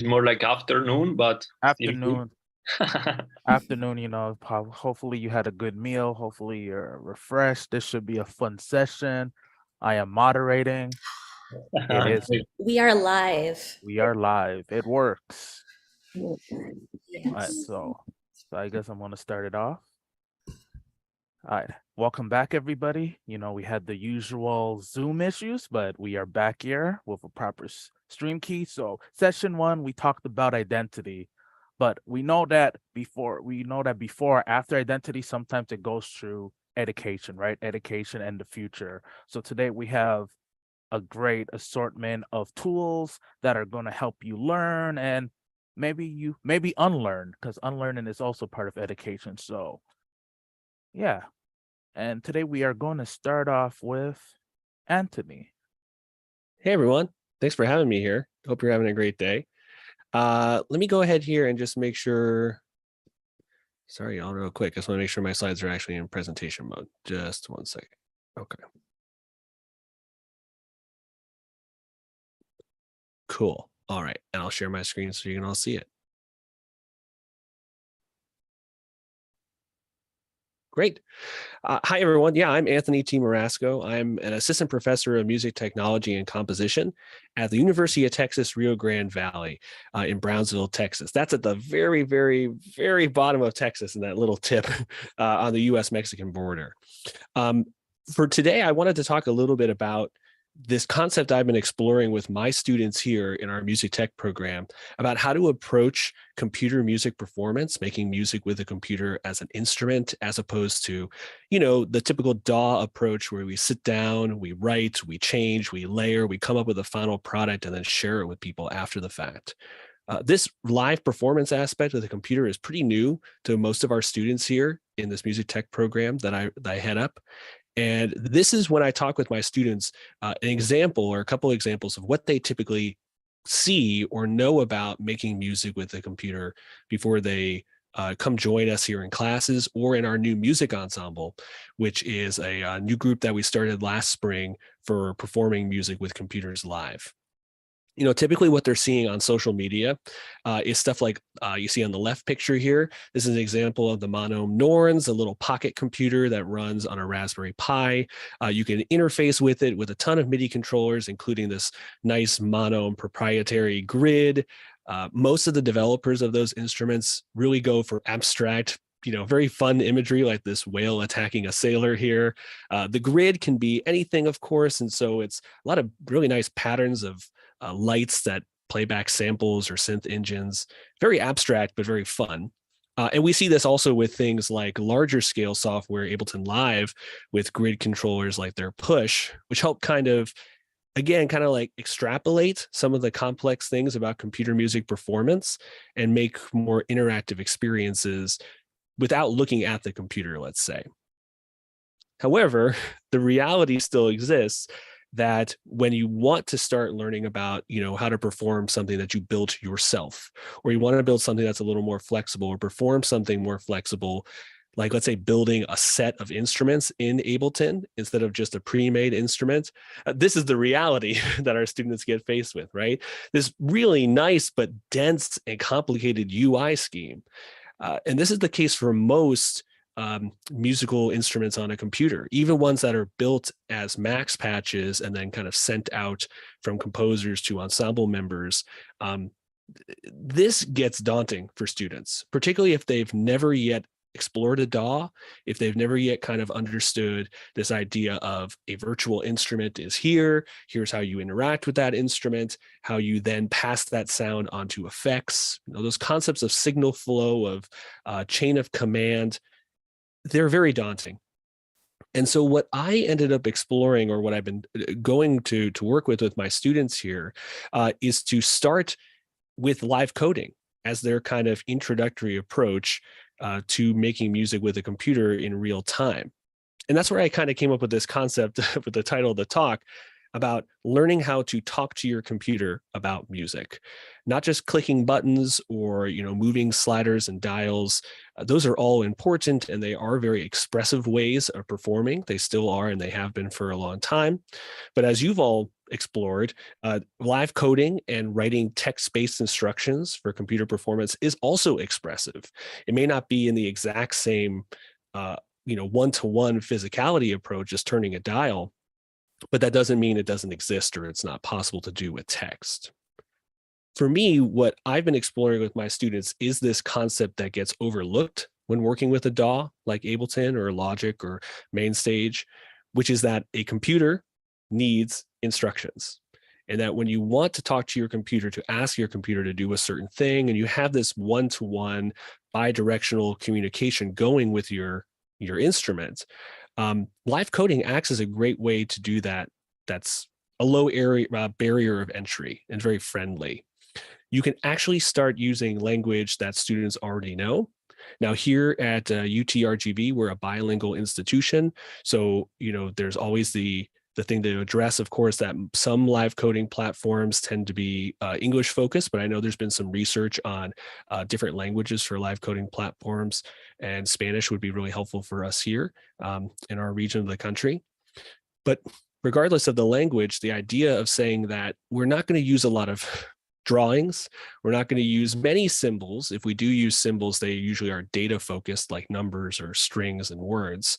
It's more like afternoon, but still good. Afternoon, afternoon, hopefully you had a good meal. Hopefully you're refreshed. This should be a fun session. I am moderating. It is, We are live. we are live. It works. All right, Yes. so I guess I'm gonna start it off. All right, welcome back, everybody. We had the usual Zoom issues, but we are back here with a proper stream key. So session one, we talked about identity, but we know that before or after identity, sometimes it goes through education, right? Education and the future. So today we have a great assortment of tools that are going to help you learn and maybe unlearn, because unlearning is also part of education. So yeah. And today we are going to start off with Anthony. Hey everyone, thanks for having me here. Hope you're having a great day. Let me go ahead here and just make sure. Sorry, y'all, real quick. I just want to make sure my slides are actually in presentation mode. Just one second. Okay. Cool. All right, and I'll share my screen so you can all see it. Great. Hi, everyone. Yeah, I'm Anthony T. Marasco. I'm an assistant professor of music technology and composition at the University of Texas, Rio Grande Valley in Brownsville, Texas. That's at the very, very, very bottom of Texas in that little tip on the U.S.-Mexican border. For today, I wanted to talk a little bit about this concept I've been exploring with my students here in our music tech program about how to approach computer music performance, making music with a computer as an instrument, as opposed to, the typical DAW approach where we sit down, we write, we change, we layer, we come up with a final product and then share it with people after the fact. This live performance aspect of the computer is pretty new to most of our students here in this music tech program that I head up. And this is when I talk with my students, an example or a couple examples of what they typically see or know about making music with a computer before they come join us here in classes or in our new music ensemble, which is a new group that we started last spring for performing music with computers live. Typically what they're seeing on social media is stuff like you see on the left picture here. This is an example of the Monome Norns, a little pocket computer that runs on a Raspberry Pi. You can interface with it with a ton of MIDI controllers, including this nice Monome proprietary grid. Most of the developers of those instruments really go for abstract, very fun imagery like this whale attacking a sailor here. The grid can be anything, of course, and so it's a lot of really nice patterns of lights that play back samples or synth engines. Very abstract, but very fun. And we see this also with things like larger scale software, Ableton Live, with grid controllers like their Push, which help kind of like extrapolate some of the complex things about computer music performance and make more interactive experiences without looking at the computer, let's say. However, the reality still exists that when you want to start learning about, how to perform something that you built yourself, or you want to build something that's a little more flexible or perform something more flexible, like let's say building a set of instruments in Ableton instead of just a pre-made instrument, this is the reality that our students get faced with, right? This really nice but dense and complicated UI scheme. And this is the case for most musical instruments on a computer, even ones that are built as max patches and then kind of sent out from composers to ensemble members. This gets daunting for students, particularly if they've never yet explored a DAW, if they've never yet kind of understood this idea of a virtual instrument is here's how you interact with that instrument, how you then pass that sound onto effects, those concepts of signal flow, of chain of command, they're very daunting. And so what I ended up exploring, or what I've been going to work with my students here, is to start with live coding as their kind of introductory approach to making music with a computer in real time. And that's where I kind of came up with this concept with the title of the talk, about learning how to talk to your computer about music, not just clicking buttons or moving sliders and dials. Those are all important, and they are very expressive ways of performing. They still are, and they have been for a long time. But as you've all explored, live coding and writing text-based instructions for computer performance is also expressive. It may not be in the exact same one-to-one physicality approach as turning a dial, but that doesn't mean it doesn't exist or it's not possible to do with text. For me, what I've been exploring with my students is this concept that gets overlooked when working with a DAW like Ableton or Logic or MainStage, which is that a computer needs instructions. And that when you want to talk to your computer, to ask your computer to do a certain thing, and you have this one-to-one bi-directional communication going with your instrument, live coding acts as a great way to do that. That's a low barrier of entry and very friendly. You can actually start using language that students already know. Now here at UTRGV, we're a bilingual institution. So, there's always the thing to address, of course, that some live coding platforms tend to be English focused, but I know there's been some research on different languages for live coding platforms, and Spanish would be really helpful for us here in our region of the country. But regardless of the language, the idea of saying that we're not going to use a lot of drawings, we're not going to use many symbols. If we do use symbols, they usually are data focused, like numbers or strings and words.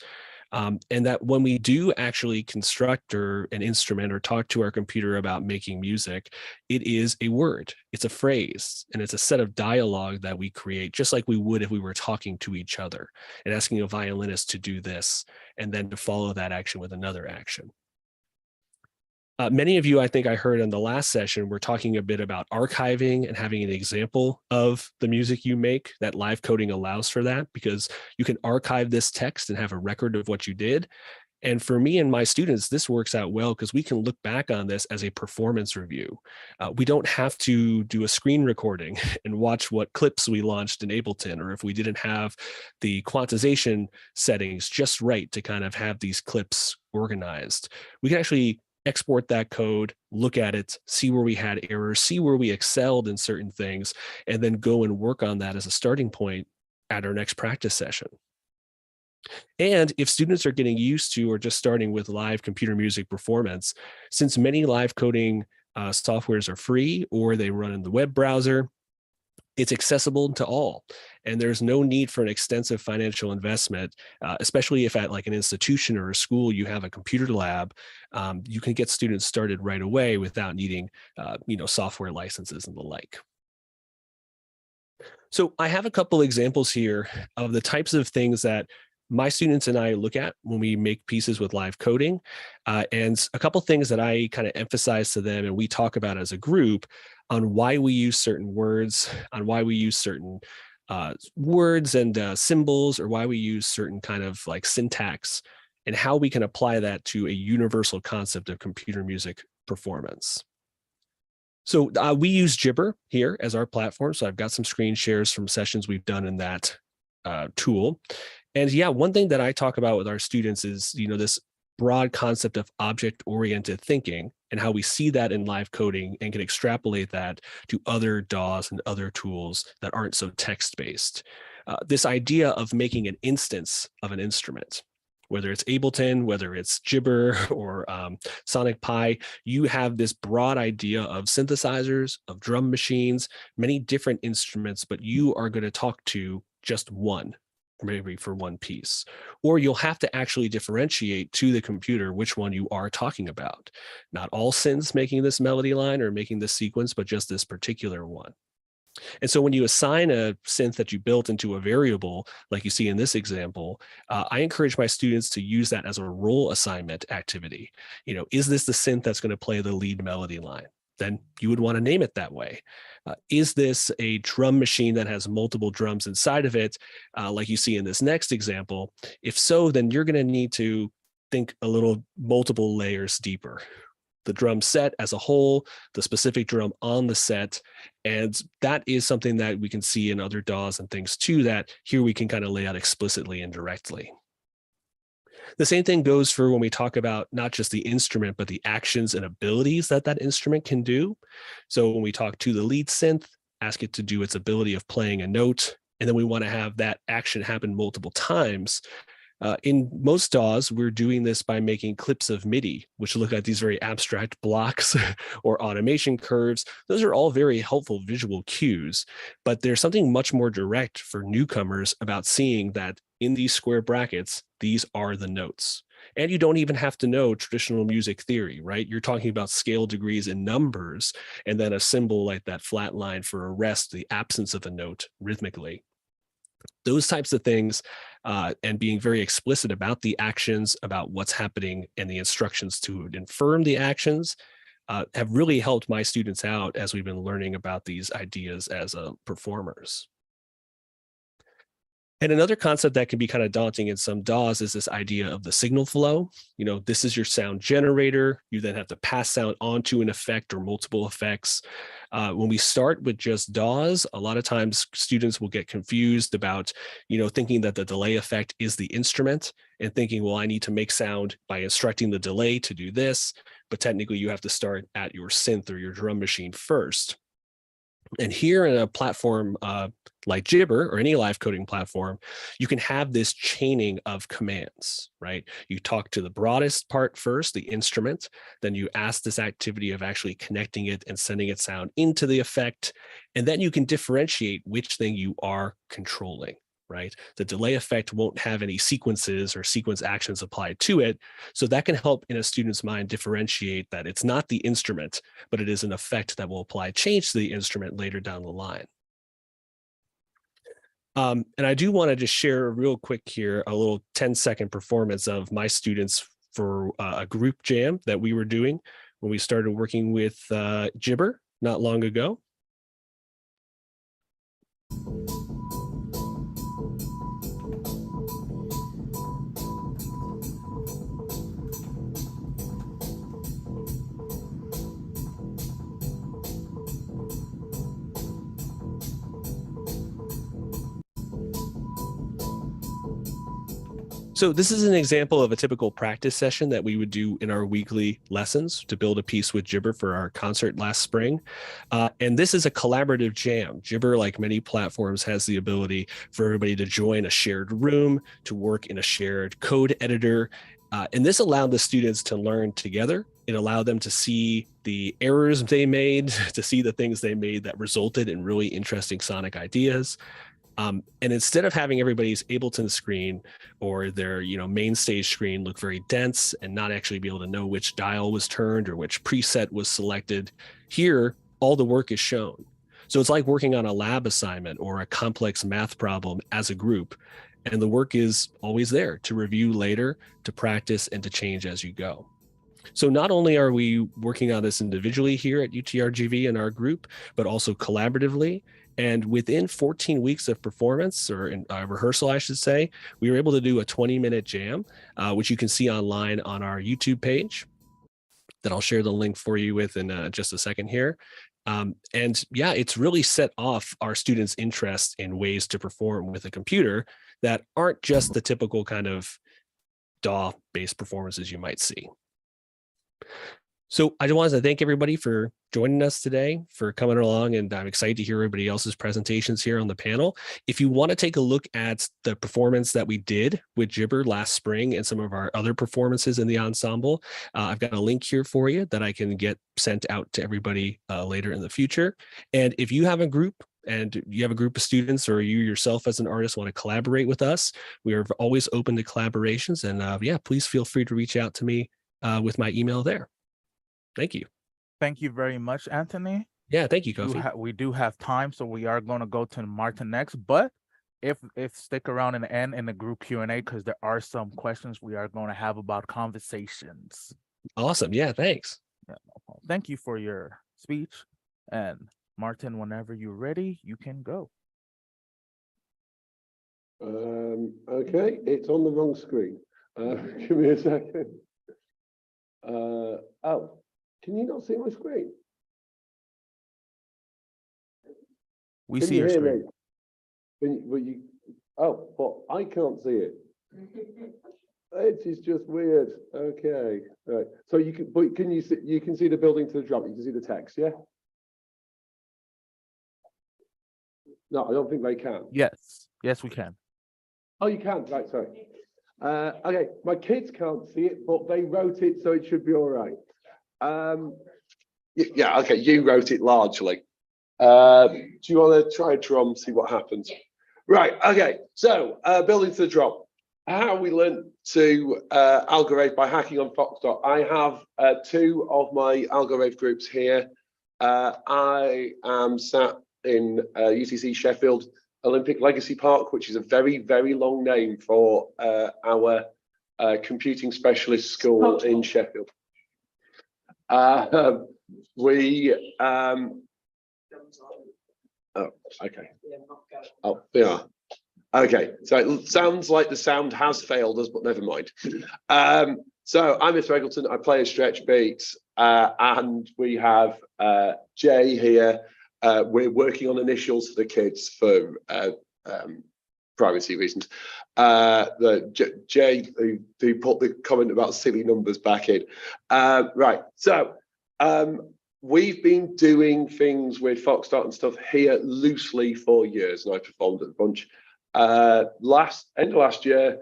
And that when we do actually construct an instrument or talk to our computer about making music, it is a word, it's a phrase, and it's a set of dialogue that we create, just like we would if we were talking to each other and asking a violinist to do this, and then to follow that action with another action. Many of you, I think I heard in the last session, were talking a bit about archiving and having an example of the music you make. That live coding allows for that, because you can archive this text and have a record of what you did. And for me and my students, this works out well because we can look back on this as a performance review. We don't have to do a screen recording and watch what clips we launched in Ableton, or if we didn't have the quantization settings just right to kind of have these clips organized. We can actually export that code, look at it, see where we had errors, see where we excelled in certain things, and then go and work on that as a starting point at our next practice session. And if students are getting used to or just starting with live computer music performance, since many live coding softwares are free or they run in the web browser, it's accessible to all. And there's no need for an extensive financial investment, especially if at like an institution or a school you have a computer lab. You can get students started right away without needing software licenses and the like. So I have a couple examples here of the types of things that my students and I look at when we make pieces with live coding, and a couple things that I kind of emphasize to them and we talk about as a group on why we use certain words, on why we use certain words and symbols, or why we use certain kind of like syntax, and how we can apply that to a universal concept of computer music performance. So we use Jibber here as our platform. So I've got some screen shares from sessions we've done in that tool. And yeah, one thing that I talk about with our students is, this broad concept of object-oriented thinking and how we see that in live coding and can extrapolate that to other DAWs and other tools that aren't so text-based. This idea of making an instance of an instrument, whether it's Ableton, whether it's Jibber or Sonic Pi, you have this broad idea of synthesizers, of drum machines, many different instruments, but you are going to talk to just one, maybe for one piece. Or you'll have to actually differentiate to the computer which one you are talking about. Not all synths making this melody line or making this sequence, but just this particular one. And so when you assign a synth that you built into a variable, like you see in this example, I encourage my students to use that as a role assignment activity. Is this the synth that's going to play the lead melody line? Then you would want to name it that way. Is this a drum machine that has multiple drums inside of it, like you see in this next example? If so, then you're going to need to think a little multiple layers deeper. The drum set as a whole, the specific drum on the set. And that is something that we can see in other DAWs and things too, that here we can kind of lay out explicitly and directly. The same thing goes for when we talk about not just the instrument, but the actions and abilities that that instrument can do. So when we talk to the lead synth, ask it to do its ability of playing a note, and then we want to have that action happen multiple times. In most DAWs, we're doing this by making clips of MIDI, which look at these very abstract blocks or automation curves. Those are all very helpful visual cues, but there's something much more direct for newcomers about seeing that in these square brackets, these are the notes. And you don't even have to know traditional music theory, right? You're talking about scale degrees and numbers, and then a symbol like that flat line for a rest, the absence of a note rhythmically. Those types of things, and being very explicit about the actions, about what's happening, and the instructions to infirm the actions have really helped my students out as we've been learning about these ideas as performers. And another concept that can be kind of daunting in some DAWs is this idea of the signal flow. You know, this is your sound generator. You then have to pass sound onto an effect or multiple effects. When we start with just DAWs, a lot of times students will get confused about, you know, thinking that the delay effect is the instrument and thinking, well, I need to make sound by instructing the delay to do this. But technically, you have to start at your synth or your drum machine first. And here in a platform like Jibber or any live coding platform, you can have this chaining of commands, right? You talk to the broadest part first, the instrument, then you ask this activity of actually connecting it and sending it sound into the effect, and then you can differentiate which thing you are controlling, right? The delay effect won't have any sequences or sequence actions applied to it. So that can help in a student's mind differentiate that it's not the instrument, but it is an effect that will apply change to the instrument later down the line. And I do want to just share real quick here, a little 10-second performance of my students for a group jam that we were doing when we started working with Jibber not long ago. So this is an example of a typical practice session that we would do in our weekly lessons to build a piece with Jibber for our concert last spring. And this is a collaborative jam. Jibber, like many platforms, has the ability for everybody to join a shared room, to work in a shared code editor. And this allowed the students to learn together. It allowed them to see the errors they made, to see the things they made that resulted in really interesting sonic ideas. And instead of having everybody's Ableton screen or their, you know, main stage screen look very dense and not actually be able to know which dial was turned or which preset was selected, here, all the work is shown. So it's like working on a lab assignment or a complex math problem as a group. And the work is always there to review later, to practice, and to change as you go. So not only are we working on this individually here at UTRGV in our group, but also collaboratively. And within 14 weeks of performance, or in rehearsal, I should say, we were able to do a 20-minute jam, which you can see online on our YouTube page that I'll share the link for you with in just a second here. And yeah, it's really set off our students' interest in ways to perform with a computer that aren't just the typical kind of DAW-based performances you might see. So I just wanted to thank everybody for joining us today, for coming along, and I'm excited to hear everybody else's presentations here on the panel. If you want to take a look at the performance that we did with Jibber last spring and some of our other performances in the ensemble, I've got a link here for you that I can get sent out to everybody later in the future. And if you have a group and you have a group of students, or you yourself as an artist want to collaborate with us, we are always open to collaborations. And yeah, please feel free to reach out to me with my email there. Thank you. Thank you very much, Anthony. Yeah, thank you, Kofi. We do have time, so we are going to go to Martin next. But if stick around in the end in the group Q&A, because there are some questions we are going to have about conversations. Awesome. Yeah, thanks. Yeah, no problem. Thank you for your speech. And Martin, whenever you're ready, you can go. Okay, it's on the wrong screen. Give me a second. Oh. Can you not see my screen? We see your screen. Oh, but I can't see it. It is just weird. Okay, right. So you can, but can you see? You can see the building to the drum. You can see the text. Yeah. No, I don't think they can. Yes, yes, we can. Oh, you can. Right. Sorry. Okay, my kids can't see it, but they wrote it, so it should be all right. Yeah. Okay, you wrote it largely. Do you want to try a drum? See what happens. Right. Okay. So building to the drum. How we learned to algorave by hacking on Foxtrot. I have two of my algorave groups here. I am sat in UCC Sheffield Olympic Legacy Park, which is a very, very long name for our computing specialist school in Sheffield. Oh, okay. Oh, yeah. Okay, so it sounds like the sound has failed us, but never mind. So I'm Mr. Eggleton, I play a stretch beat, and we have Jay here. We're working on initials for the kids for privacy reasons. Jay, who put the comment about silly numbers back in. Right, so we've been doing things with Foxtrot and stuff here loosely for years, and I performed at a bunch. End of last year,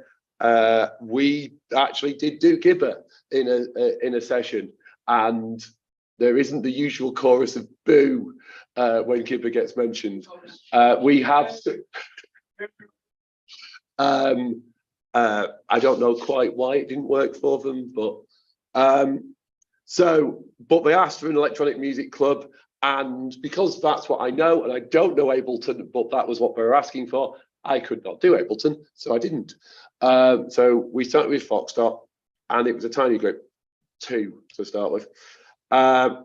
we actually did do Gibber in a session, and there isn't the usual chorus of boo when Gibber gets mentioned. We have I don't know quite why it didn't work for them, but but they asked for an electronic music club, and because that's what I know, and I don't know Ableton, but that was what they were asking for, I could not do Ableton, so I didn't. So we started with Foxtrot, and it was a tiny group, 2 to start with. But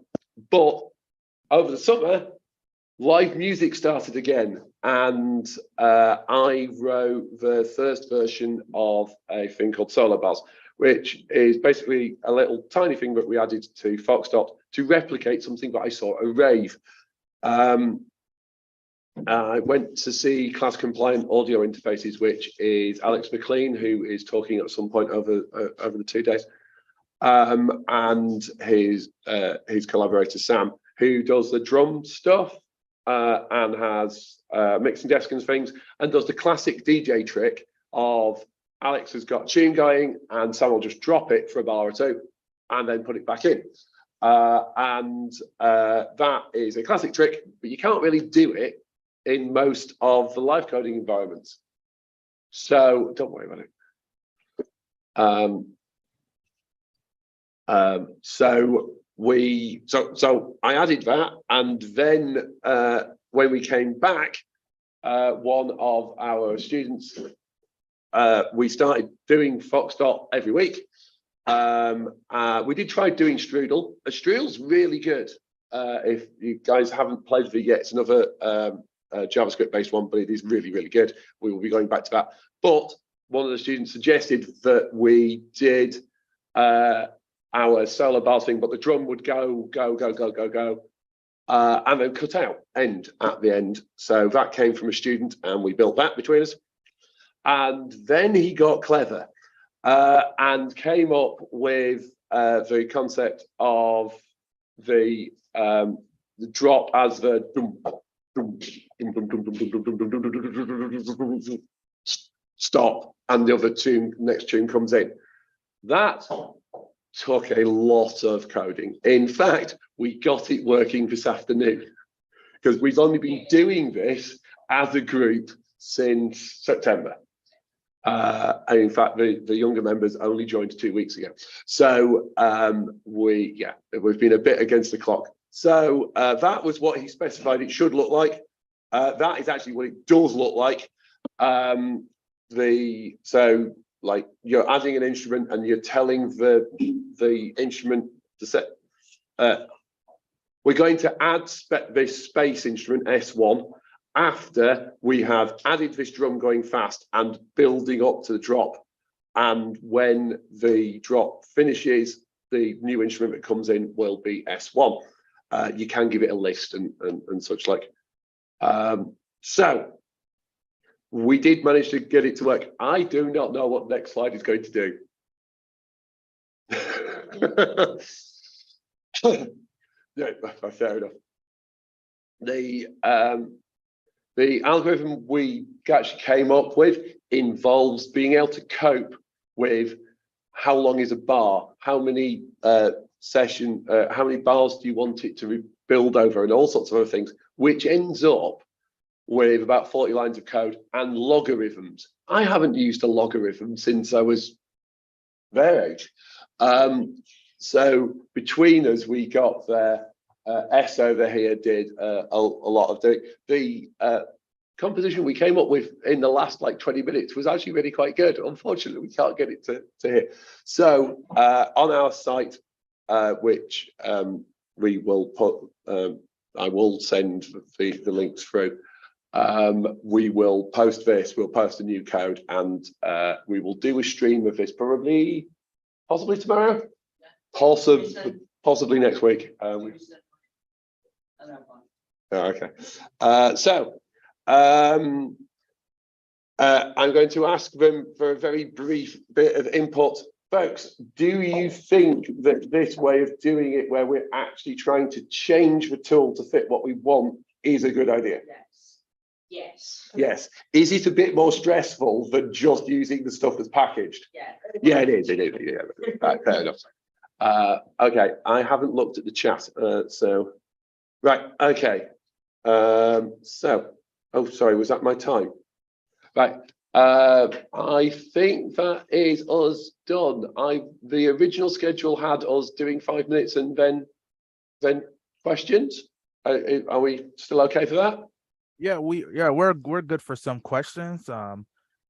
over the summer, live music started again, and I wrote the first version of a thing called Solo Bars, which is basically a little tiny thing that we added to Foxtrot to replicate something that I saw at a rave. I went to see Class Compliant Audio Interfaces, which is Alex McLean, who is talking at some point over the 2 days, and his collaborator Sam, who does the drum stuff and has mixing desk and things, and does the classic DJ trick of Alex has got tune going and Sam will just drop it for a bar or two and then put it back in. That is a classic trick, but you can't really do it in most of the live coding environments. So don't worry about it. So I added that, and then when we came back, one of our students, we started doing Foxtrot every week. We did try doing Strudel. Strudel's really good. If you guys haven't played with it yet, it's another JavaScript-based one, but it is really, really good. We will be going back to that. But one of the students suggested that we did our solo bar thing, but the drum would go, and then cut out, end at the end. So that came from a student, and we built that between us. And then he got clever and came up with the concept of the drop as the stop, and the other tune, next tune comes in. That took a lot of coding. In fact, we got it working this afternoon because we've only been doing this as a group since September. And in fact, the younger members only joined 2 weeks ago. So we've been a bit against the clock. So that was what he specified it should look like. That is actually what it does look like. Like you're adding an instrument and you're telling the instrument to set. We're going to add this space instrument S1 after we have added this drum going fast and building up to the drop. And when the drop finishes, the new instrument that comes in will be S1. You can give it a list and such like. So we did manage to get it to work. I do not know what the next slide is going to do. Yeah, fair enough. The algorithm we actually came up with involves being able to cope with how long is a bar, how many how many bars do you want it to build over, and all sorts of other things, which ends up with about 40 lines of code and logarithms. I haven't used a logarithm since I was their age. So between us, we got there. S over here did a lot of the composition we came up with in the last like 20 minutes was actually really quite good. Unfortunately, we can't get it to here. So on our site, which we will put, I will send the links through. We will post this. We'll post a new code, and we will do a stream of this possibly tomorrow, possibly next week. Okay. I'm going to ask them for a very brief bit of input. Folks, do you think that this way of doing it, where we're actually trying to change the tool to fit what we want, is a good idea? Yes. Yes. Yes. Is it a bit more stressful than just using the stuff that's packaged? Yeah. Yeah, it is. It is. Yeah. Right, fair enough. Okay, I haven't looked at the chat, so right. Okay. So, oh, sorry, was that my time? Right. I think that is us done. The original schedule had us doing 5 minutes and then questions. Are we still okay for that? Yeah, we're good for some questions.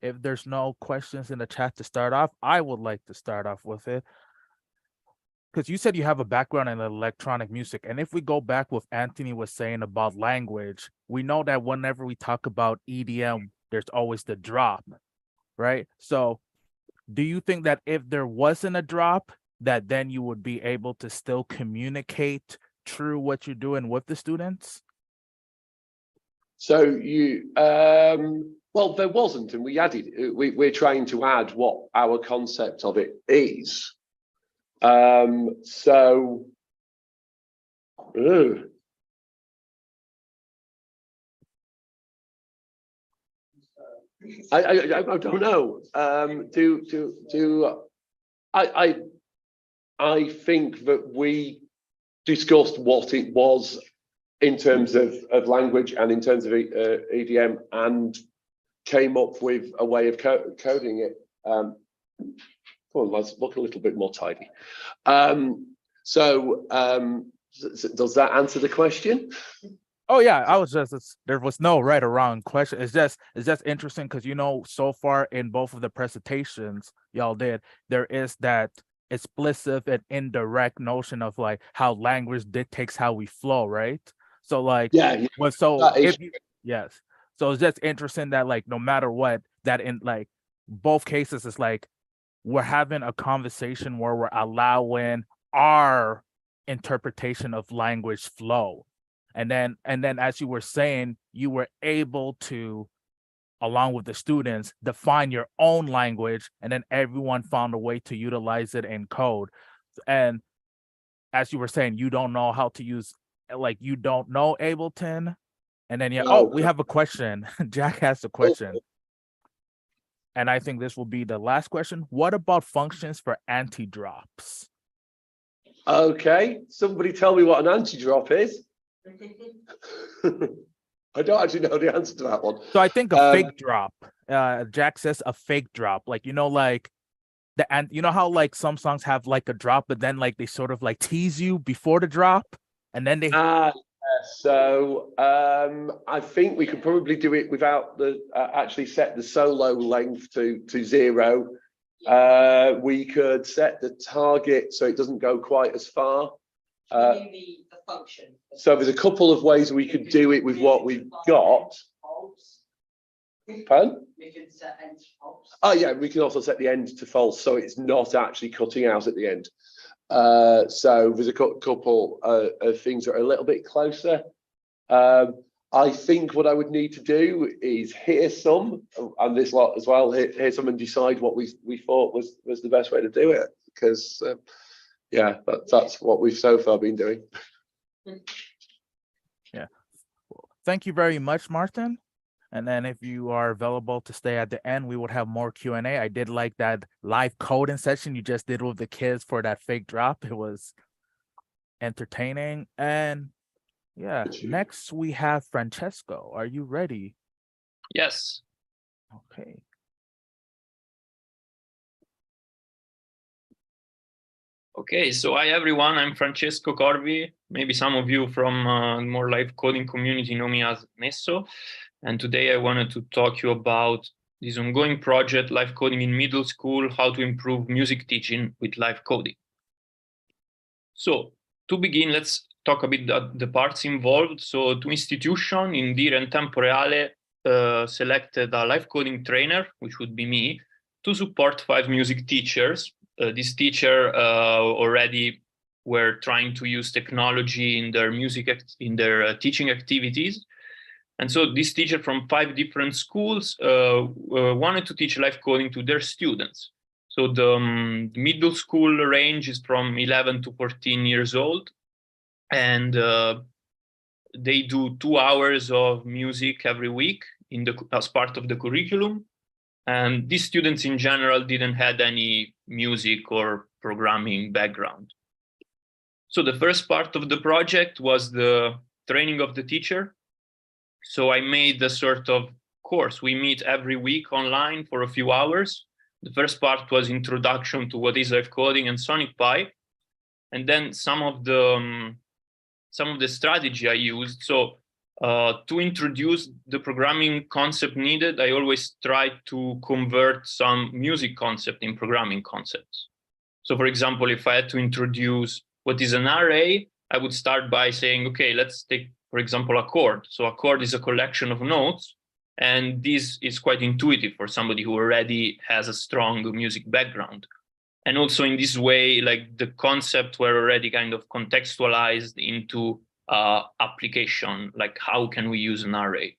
If there's no questions in the chat to start off, I would like to start off with it. Because you said you have a background in electronic music. And if we go back what Anthony was saying about language, we know that whenever we talk about EDM, there's always the drop, right? So do you think that if there wasn't a drop, that then you would be able to still communicate through what you're doing with the students? So you, well, there wasn't, and we added, we're trying to add what our concept of it is. So, I don't know. I think that we discussed what it was in terms of language and in terms of EDM, and came up with a way of coding it. Well, let's look a little bit more tidy. So does that answer the question? Oh yeah, there was no right or wrong question. It's just interesting because, you know, so far in both of the presentations y'all did, there is that explicit and indirect notion of like how language dictates how we flow, right? So like, yeah. So it's just interesting that like no matter what, that in like both cases it's like we're having a conversation where we're allowing our interpretation of language flow. And then as you were saying, you were able to, along with the students, define your own language, and then everyone found a way to utilize it in code. And as you were saying, you don't know how to use, like, you don't know Ableton. And then we have a question. Jack has a question. And I think this will be the last question. What about functions for anti-drops? Okay, somebody tell me what an anti-drop is. I don't actually know the answer to that one. So I think a fake drop. Jack says a fake drop. Like, you know, like you know how like some songs have like a drop, but then like they sort of like tease you before the drop, and then they. So I think we could probably do it without the actually set the solo length to 0. We could set the target so it doesn't go quite as far. The function. So there's a couple of ways we could do it with what we've got. Pardon? We can set end to false. Oh yeah, we can also set the end to false, so it's not actually cutting out at the end. So there's a couple of things that are a little bit closer. I think what I would need to do is hear some, and this lot as well, hear some and decide what we thought was the best way to do it. Because yeah, that's what we've so far been doing. Yeah. Well, thank you very much, Martin. And then if you are available to stay at the end, we would have more Q&A. I did like that live coding session you just did with the kids for that fake drop. It was entertaining. And yeah, next we have Francesco. Are you ready? Yes. Okay. Okay, so hi everyone, I'm Francesco Corvi. Maybe some of you from more live coding community know me as Nesso. And today I wanted to talk to you about this ongoing project, live coding in middle school, how to improve music teaching with live coding. So to begin, let's talk a bit the parts involved. So two institutions, Indire and Temporeale, selected a live coding trainer, which would be me, to support 5 music teachers. This teacher already were trying to use technology in their teaching activities. And so this teacher from 5 different schools wanted to teach live coding to their students. So the middle school range is from 11 to 14 years old. And they do 2 hours of music every week as part of the curriculum. And these students in general didn't have any music or programming background. So the first part of the project was the training of the teacher. So I made a sort of course. We meet every week online for a few hours. The first part was introduction to what is live coding and Sonic Pi. And then some of the strategy I used. So to introduce the programming concept needed, I always try to convert some music concept in programming concepts. So for example, if I had to introduce what is an array, I would start by saying, okay, let's take, for example, a chord. So a chord is a collection of notes. And this is quite intuitive for somebody who already has a strong music background. And also in this way, like the concepts were already kind of contextualized into application, like how can we use an array.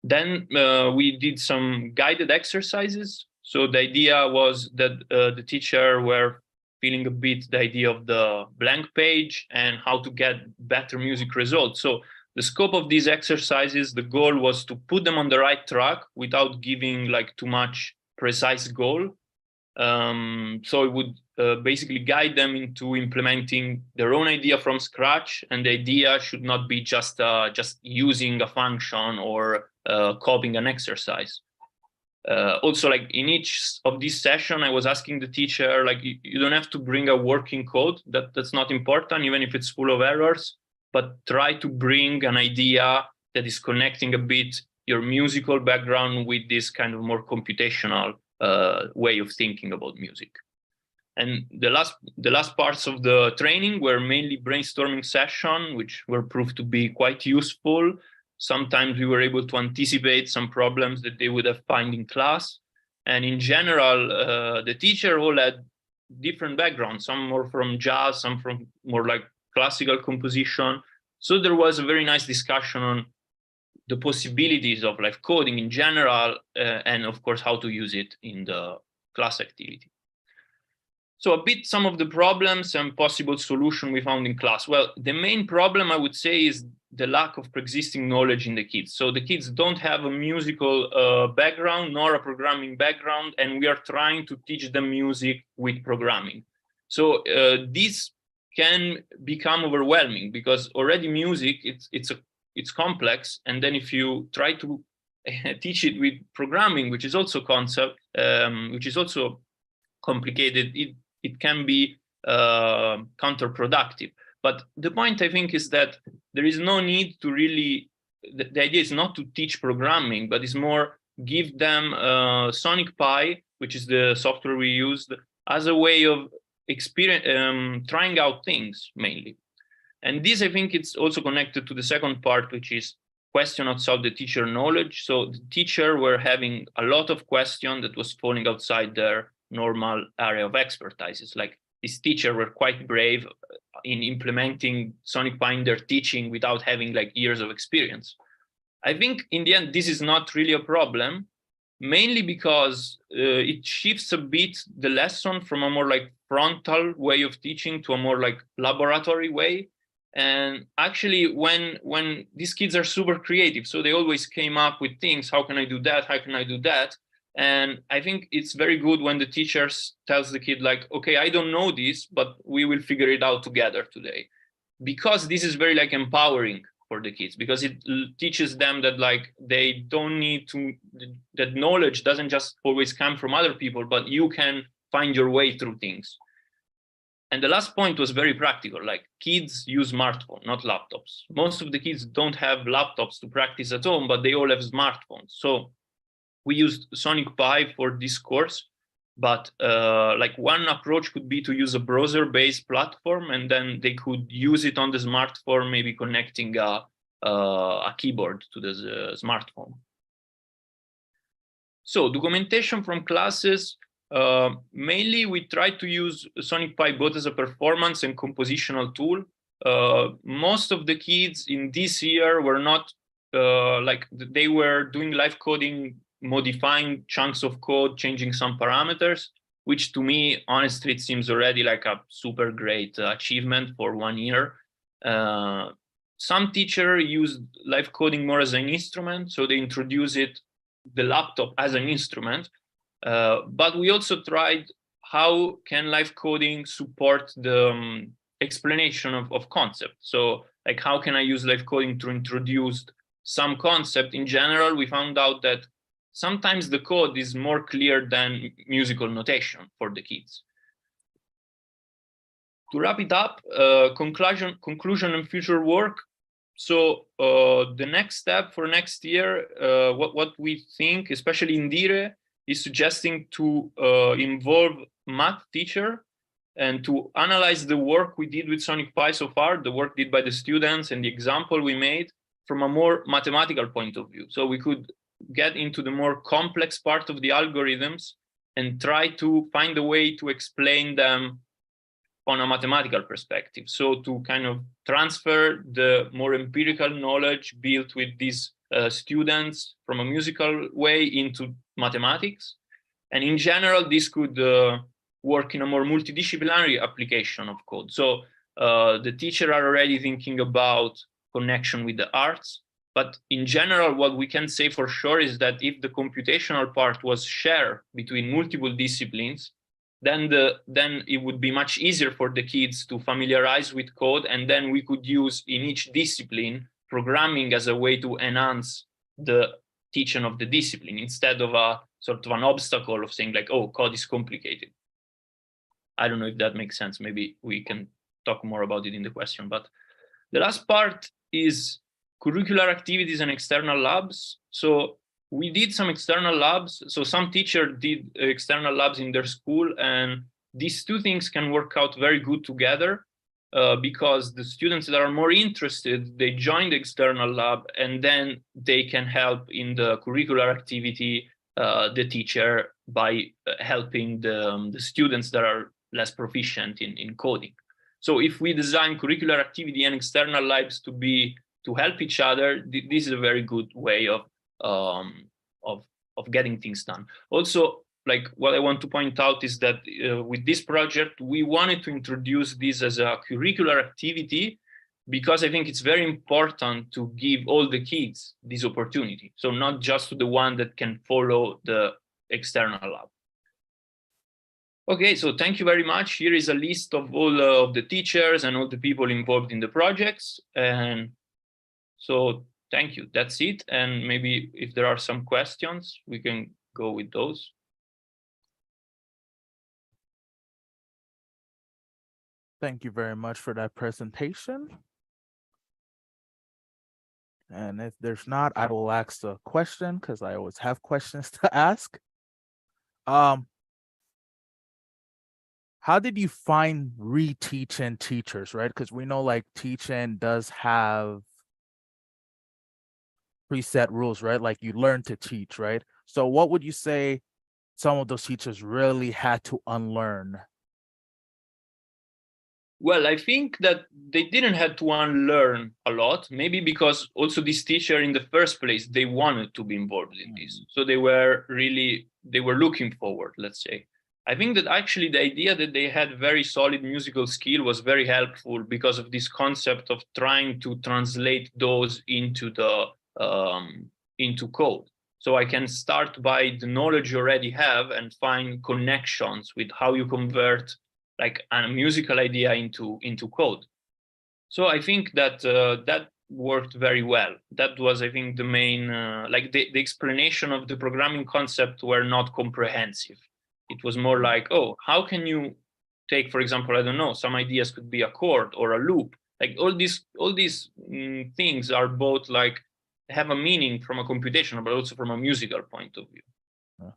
Then we did some guided exercises. So the idea was that the teacher were feeling a bit the idea of the blank page and how to get better music results. So the scope of these exercises, the goal was to put them on the right track without giving like too much precise goal. So it would basically guide them into implementing their own idea from scratch, and the idea should not be just using a function or copying an exercise. Also, like in each of this session, I was asking the teacher, like, you don't have to bring a working code. That's not important, even if it's full of errors, but try to bring an idea that is connecting a bit your musical background with this kind of more computational way of thinking about music. And the last parts of the training were mainly brainstorming session, which were proved to be quite useful. Sometimes we were able to anticipate some problems that they would have found in class. And in general, the teacher all had different backgrounds, some more from jazz, some from more like classical composition. So there was a very nice discussion on the possibilities of live coding in general, and of course, how to use it in the class activity. So a bit some of the problems and possible solution we found in class. Well, the main problem I would say is the lack of pre-existing knowledge in the kids. So the kids don't have a musical background nor a programming background, and we are trying to teach them music with programming. So this can become overwhelming because already music, it's complex. And then if you try to teach it with programming, which is also concept, which is also complicated, it can be counterproductive. But the point, I think, is that there is no need to really, the idea is not to teach programming, but it's more give them Sonic Pi, which is the software we used, as a way of trying out things mainly. And this, I think, it's also connected to the second part, which is question outside the teacher knowledge. So the teacher were having a lot of questions that was falling outside their normal area of expertise. Like this teacher were quite brave in implementing Sonic Pi in their teaching without having like years of experience. I think in the end, this is not really a problem, mainly because it shifts a bit the lesson from a more like frontal way of teaching to a more like laboratory way. And actually, when these kids are super creative, so they always came up with things. How can I do that? How can I do that? And I think it's very good when the teacher tells the kid like, okay, I don't know this, but we will figure it out together today. Because this is very like empowering for the kids, because it teaches them that like they don't need to, that knowledge doesn't just always come from other people, but you can find your way through things. And the last point was very practical, like kids use smartphones, not laptops. Most of the kids don't have laptops to practice at home, but they all have smartphones. So we used Sonic Pi for this course, but like one approach could be to use a browser-based platform, and then they could use it on the smartphone, maybe connecting a keyboard to the smartphone. So documentation from classes, mainly we try to use Sonic Pi both as a performance and compositional tool. Most of the kids in this year were not like they were doing live coding, modifying chunks of code, changing some parameters, which to me, honestly, it seems already like a super great achievement for 1 year. Some teachers used live coding more as an instrument, so they introduce the laptop as an instrument. But we also tried how can live coding support the explanation of concept. So like how can I use live coding to introduce some concept? In general, we found out that sometimes the code is more clear than musical notation for the kids. To wrap it up, conclusion and future work. So the next step for next year, what we think, especially in Dire, is suggesting to involve math teacher and to analyze the work we did with Sonic Pi so far, the work did by the students and the example we made from a more mathematical point of view. So we could get into the more complex part of the algorithms and try to find a way to explain them on a mathematical perspective. So to kind of transfer the more empirical knowledge built with these students from a musical way into mathematics. And in general, this could work in a more multidisciplinary application of code. So the teacher are already thinking about connection with the arts. But in general, what we can say for sure is that if the computational part was shared between multiple disciplines, then it would be much easier for the kids to familiarize with code. And then we could use in each discipline programming as a way to enhance the teaching of the discipline instead of a sort of an obstacle of saying like, oh, code is complicated. I don't know if that makes sense. Maybe we can talk more about it in the question. But the last part is curricular activities and external labs. So we did some external labs. So some teacher did external labs in their school, and these two things can work out very good together because the students that are more interested, they join the external lab, and then they can help in the curricular activity, the teacher, by helping the students that are less proficient in coding. So if we design curricular activity and external labs to help each other, this is a very good way of getting things done. Also, like what I want to point out is that with this project, we wanted to introduce this as a curricular activity because I think it's very important to give all the kids this opportunity. So not just to the one that can follow the external lab. Okay, so thank you very much. Here is a list of all of the teachers and all the people involved in the projects. And so thank you. That's it. And maybe if there are some questions, we can go with those. Thank you very much for that presentation. And if there's not, I will ask the question because I always have questions to ask. How did you find reteaching teachers, right? Because we know like teaching does have preset rules, right? Like you learn to teach, right? So what would you say some of those teachers really had to unlearn? Well, I think that they didn't have to unlearn a lot, maybe because also this teacher in the first place, they wanted to be involved in this. So they were looking forward, let's say. I think that actually the idea that they had very solid musical skill was very helpful because of this concept of trying to translate those into the into code. So I can start by the knowledge you already have and find connections with how you convert like a musical idea into code. So I think that that worked very well. That was, I think, the main like the explanation of the programming concept were not comprehensive. It was more like, oh, how can you take, for example, I don't know, some ideas could be a chord or a loop. Like all these things are both like have a meaning from a computational, but also from a musical point of view.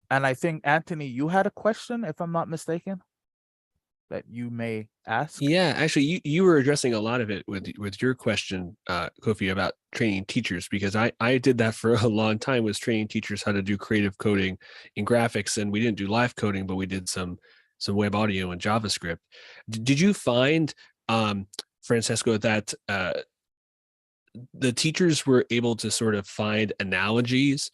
And I think, Anthony, you had a question, if I'm not mistaken, that you may ask. Yeah, actually, you were addressing a lot of it with your question, Kofi, about training teachers, because I did that for a long time, was training teachers how to do creative coding in graphics, and we didn't do live coding, but we did some web audio and JavaScript. Did you find, Francesco, that the teachers were able to sort of find analogies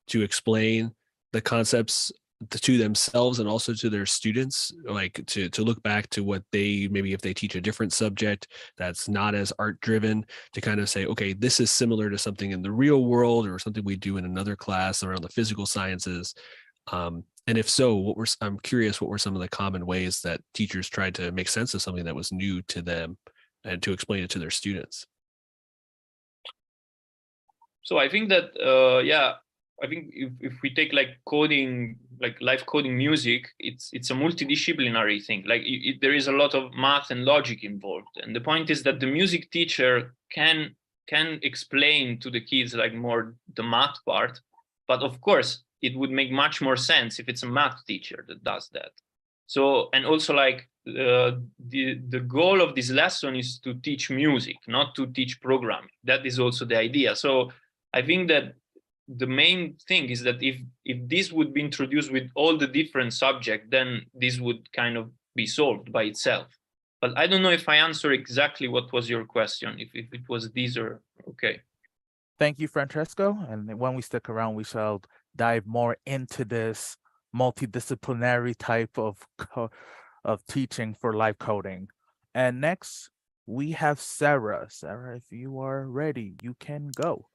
to explain the concepts to themselves and also to their students, like to look back to what they, maybe if they teach a different subject that's not as art driven, to kind of say, okay, this is similar to something in the real world or something we do in another class around the physical sciences? And if so, I'm curious, what were some of the common ways that teachers tried to make sense of something that was new to them and to explain it to their students? So I think that yeah, I think if we take like coding, like live coding music, it's a multidisciplinary thing. Like there is a lot of math and logic involved, and the point is that the music teacher can explain to the kids like more the math part, but of course it would make much more sense if it's a math teacher that does that. So, and also like the goal of this lesson is to teach music, not to teach programming. That is also the idea. So I think that the main thing is that if this would be introduced with all the different subjects, then this would kind of be solved by itself. But I don't know if I answer exactly what was your question, if it was this or okay. Thank you, Francesco. And when we stick around, we shall dive more into this multidisciplinary type of teaching for live coding. And next, we have Sarah. Sarah, if you are ready, you can go.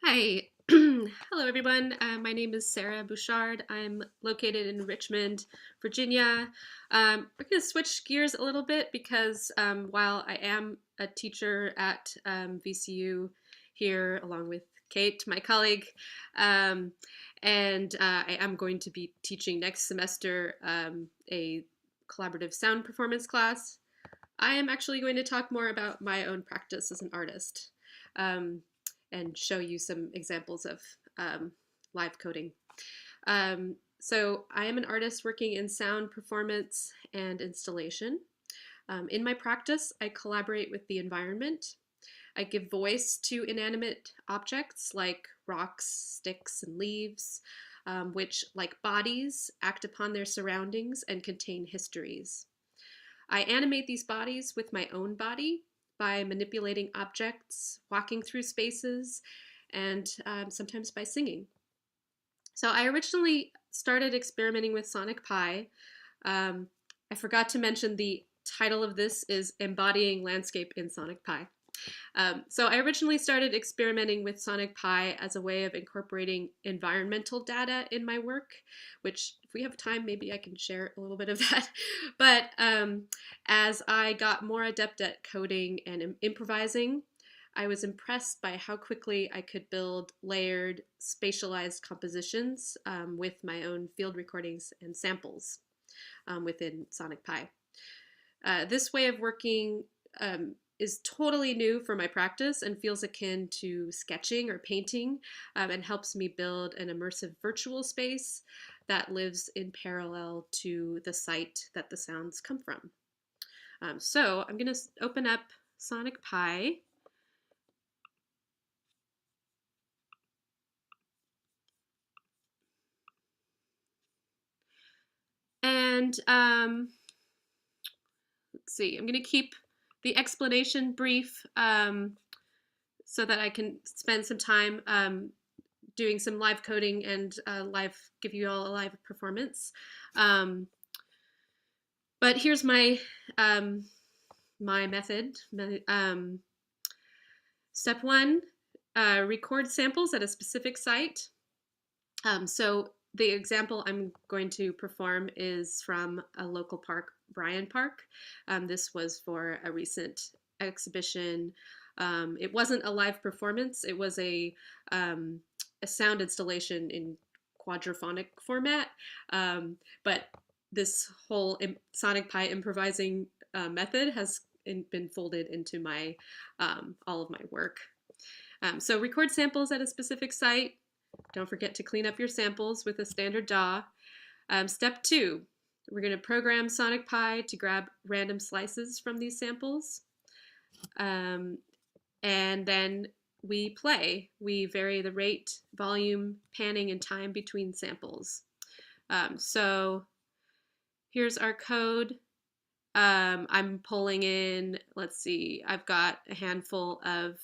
Hi. Hello, everyone. My name is Sarah Bouchard. I'm located in Richmond, Virginia. We're going to switch gears a little bit because while I am a teacher at VCU here, along with Kate, my colleague, and I am going to be teaching next semester a collaborative sound performance class, I am actually going to talk more about my own practice as an artist. And show you some examples of live coding. So I am an artist working in sound performance and installation. In my practice, I collaborate with the environment. I give voice to inanimate objects like rocks, sticks, and leaves, which, like bodies, act upon their surroundings and contain histories. I animate these bodies with my own body by manipulating objects, walking through spaces, and sometimes by singing. So I originally started experimenting with Sonic Pi. I forgot to mention the title of this is Embodying Landscape in Sonic Pi. So I originally started experimenting with Sonic Pi as a way of incorporating environmental data in my work, which if we have time, maybe I can share a little bit of that. But as I got more adept at coding and improvising, I was impressed by how quickly I could build layered, spatialized compositions with my own field recordings and samples within Sonic Pi. This way of working is totally new for my practice and feels akin to sketching or painting, and helps me build an immersive virtual space that lives in parallel to the site that the sounds come from. So I'm going to open up Sonic Pi. And let's see, I'm going to keep the explanation brief so that I can spend some time doing some live coding and give you all a live performance. But here's my my method. Step 1, record samples at a specific site. So the example I'm going to perform is from a local park, Bryan Park. This was for a recent exhibition. It wasn't a live performance. It was a sound installation in quadraphonic format. But this whole Sonic Pi improvising method has been folded into my all of my work. So record samples at a specific site. Don't forget to clean up your samples with a standard DAW. Step 2, we're going to program Sonic Pi to grab random slices from these samples. And then we play. We vary the rate, volume, panning, and time between samples. So here's our code. I'm pulling in, let's see, I've got a handful of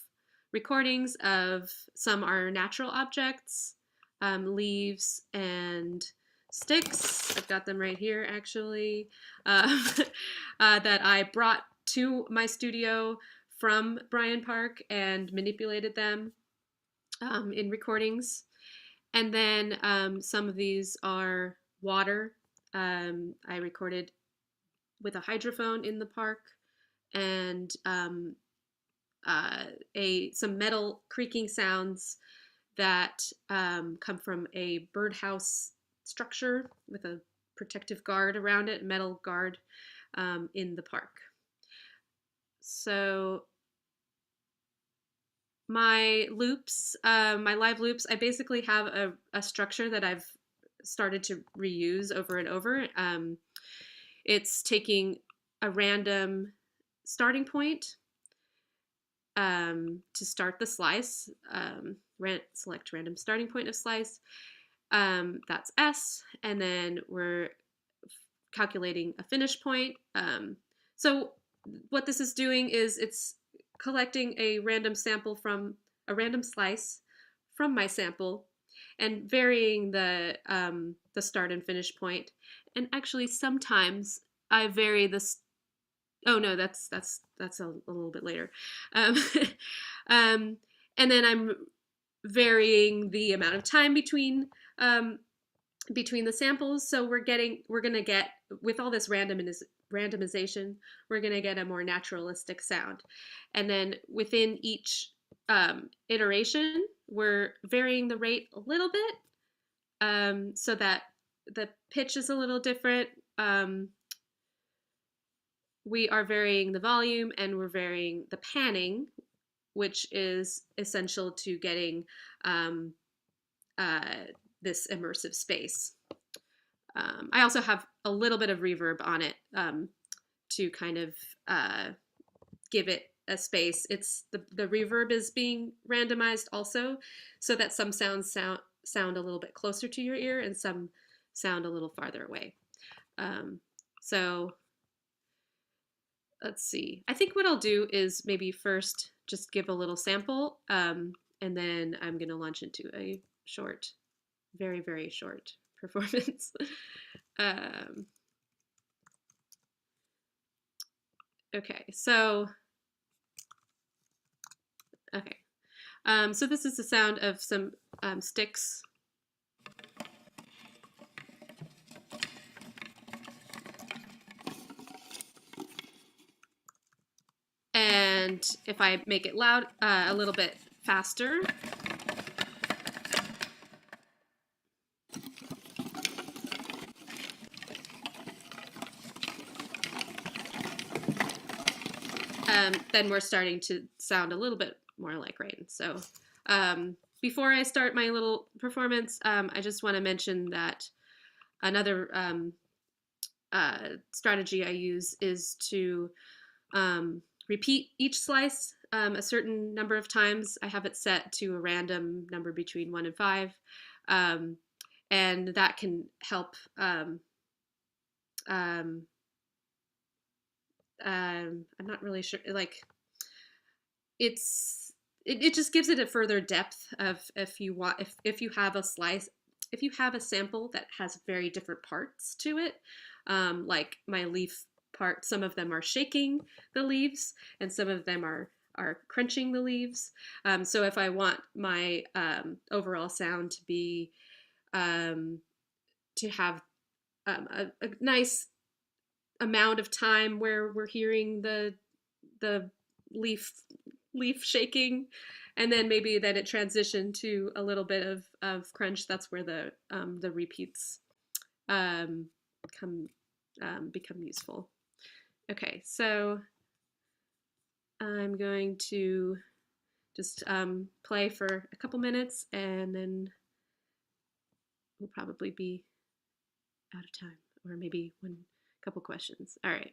recordings of some are natural objects, leaves and sticks. I've got them right here actually, that I brought to my studio from Bryan Park and manipulated them in recordings. And then some of these are water. I recorded with a hydrophone in the park, and some metal creaking sounds that come from a birdhouse structure with a protective guard around it, metal guard in the park. So my loops, my live loops, I basically have a structure that I've started to reuse over and over. It's taking a random starting point to start the slice. Select random starting point of slice. That's S, and then we're calculating a finish point. So what this is doing is it's collecting a random sample from a random slice from my sample and varying the start and finish point. And actually sometimes I vary this. Oh no, that's a little bit later. And then I'm varying the amount of time between the samples. So we're gonna get, with all this randomization, we're gonna get a more naturalistic sound. And then within each iteration, we're varying the rate a little bit so that the pitch is a little different. We are varying the volume and we're varying the panning, which is essential to getting this immersive space. I also have a little bit of reverb on it to kind of give it a space. It's the reverb is being randomized also, so that some sounds sound a little bit closer to your ear and some sound a little farther away. So let's see. I think what I'll do is maybe first just give a little sample, and then I'm going to launch into a short, very, very short performance. Okay, so so this is the sound of some sticks. And if I make it loud, a little bit faster, then we're starting to sound a little bit more like rain. So before I start my little performance, I just want to mention that another strategy I use is to repeat each slice a certain number of times. I have it set to a random number between 1 and 5, and that can help. I'm not really sure. Like, it's it just gives it a further depth of if you want if you have a slice, if you have a sample that has very different parts to it, like my leaf part, some of them are shaking the leaves and some of them are crunching the leaves. So if I want my overall sound to be to have a nice amount of time where we're hearing the leaf shaking, and then maybe then it transitioned to a little bit of crunch. That's where the repeats come become useful. Okay, so I'm going to just play for a couple minutes, and then we'll probably be out of time, or maybe one couple questions. All right.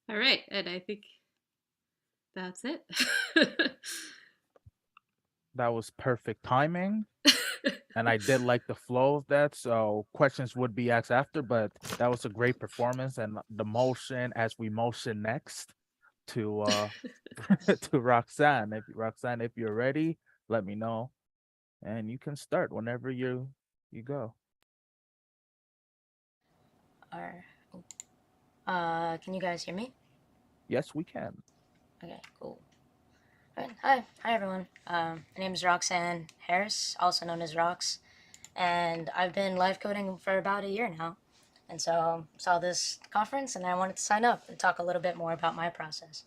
All right, and I think that's it. That was perfect timing. And I did like the flow of that. So questions would be asked after, but that was a great performance. And the motion as we motion next to to Roxanne. Roxanne, if you're ready, let me know. And you can start whenever you go. Or, can you guys hear me? Yes, we can. Okay, cool. All right, hi everyone. My name is Roxanne Harris, also known as Rox, and I've been live coding for about a year now. And so saw this conference, and I wanted to sign up and talk a little bit more about my process.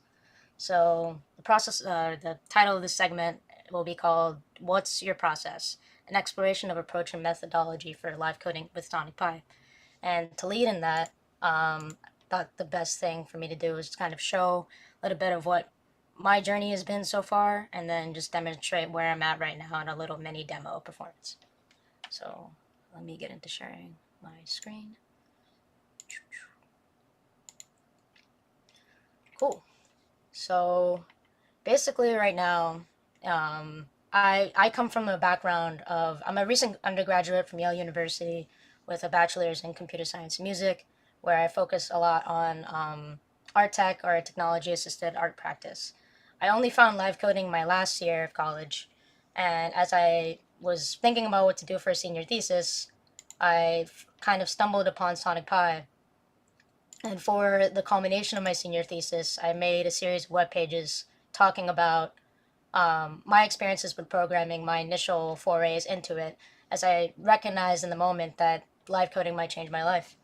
So the title of this segment will be called "What's Your Process?" An exploration of approach and methodology for live coding with Sonic Pi. And to lead in that, thought the best thing for me to do is kind of show a little bit of what my journey has been so far, and then just demonstrate where I'm at right now in a little mini demo performance. So let me get into sharing my screen. Cool. So basically right now, I come from a background of, I'm a recent undergraduate from Yale University with a bachelor's in computer science and music, where I focus a lot on art tech or technology assisted art practice. I only found live coding my last year of college, and as I was thinking about what to do for a senior thesis, I kind of stumbled upon Sonic Pi. And for the culmination of my senior thesis, I made a series of web pages talking about my experiences with programming, my initial forays into it, as I recognized in the moment that live coding might change my life.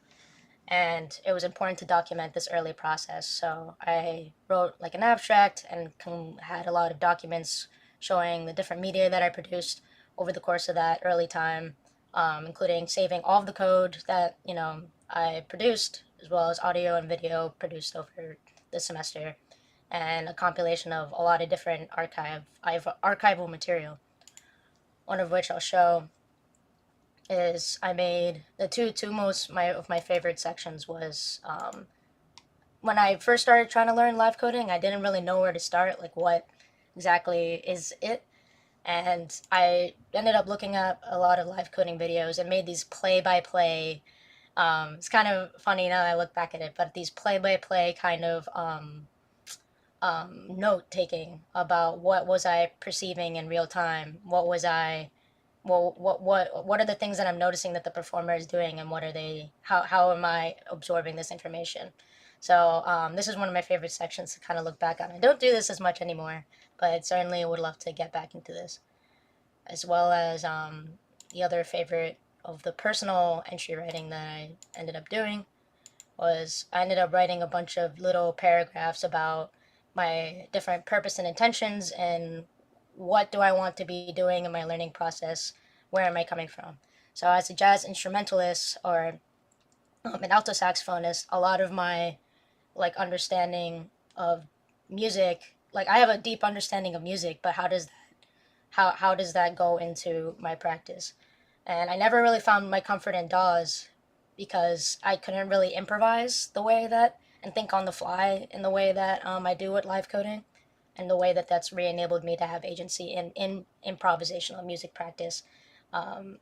and it was important to document this early process. So I wrote like an abstract and had a lot of documents showing the different media that I produced over the course of that early time, including saving all of the code that I produced, as well as audio and video produced over the semester, and a compilation of a lot of different archival material. One of which I'll show is I made the two most of my favorite sections was when I first started trying to learn live coding. I didn't really know where to start, like what exactly is it, and I ended up looking at a lot of live coding videos and made these play by play. It's kind of funny now that I look back at it, but these play by play kind of note taking about what was I perceiving in real time, what was I what are the things that I'm noticing that the performer is doing, and what are they how am I absorbing this information. So this is one of my favorite sections to kind of look back on. I don't do this as much anymore, but certainly would love to get back into this, as well as the other favorite of the personal entry writing that I ended up doing was I ended up writing a bunch of little paragraphs about my different purpose and intentions, and what do I want to be doing in my learning process, where am I coming from. So as a jazz instrumentalist or an alto saxophonist, a lot of my like understanding of music, like I have a deep understanding of music, but how does that go into my practice? And I never really found my comfort in DAWs because I couldn't really improvise the way that and think on the fly in the way that I do with live coding, and the way that that's re-enabled me to have agency in improvisational music practice. Um,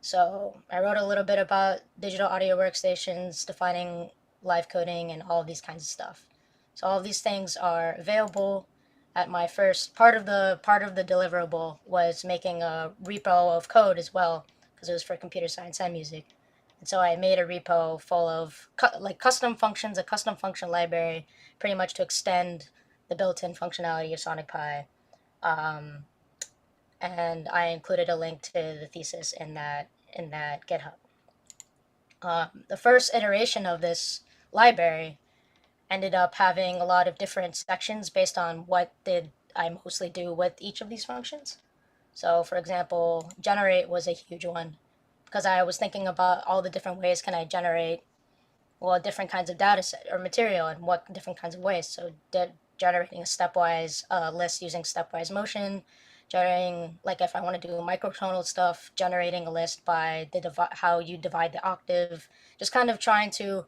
so I wrote a little bit about digital audio workstations, defining live coding, and all of these kinds of stuff. So all of these things are available at my first part of the deliverable was making a repo of code as well, because it was for computer science and music. And so I made a repo full of like custom functions, a custom function library, pretty much to extend the built-in functionality of Sonic Pi. Um, and I included a link to the thesis in that GitHub. The first iteration of this library ended up having a lot of different sections based on what did I mostly do with each of these functions. So, for example, generate was a huge one because I was thinking about all the different ways can I generate different kinds of data set or material, and what different kinds of ways. So generating a stepwise list using stepwise motion, generating, like if I want to do microtonal stuff, generating a list by how you divide the octave, just kind of trying to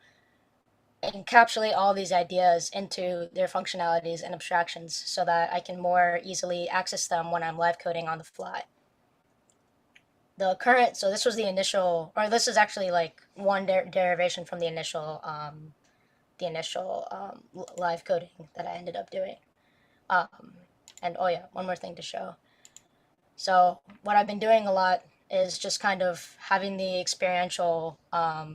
encapsulate all these ideas into their functionalities and abstractions so that I can more easily access them when I'm live coding on the fly. So this was the initial, or this is actually like one derivation from the initial live coding that I ended up doing. And oh yeah, one more thing to show. So what I've been doing a lot is just kind of having the experiential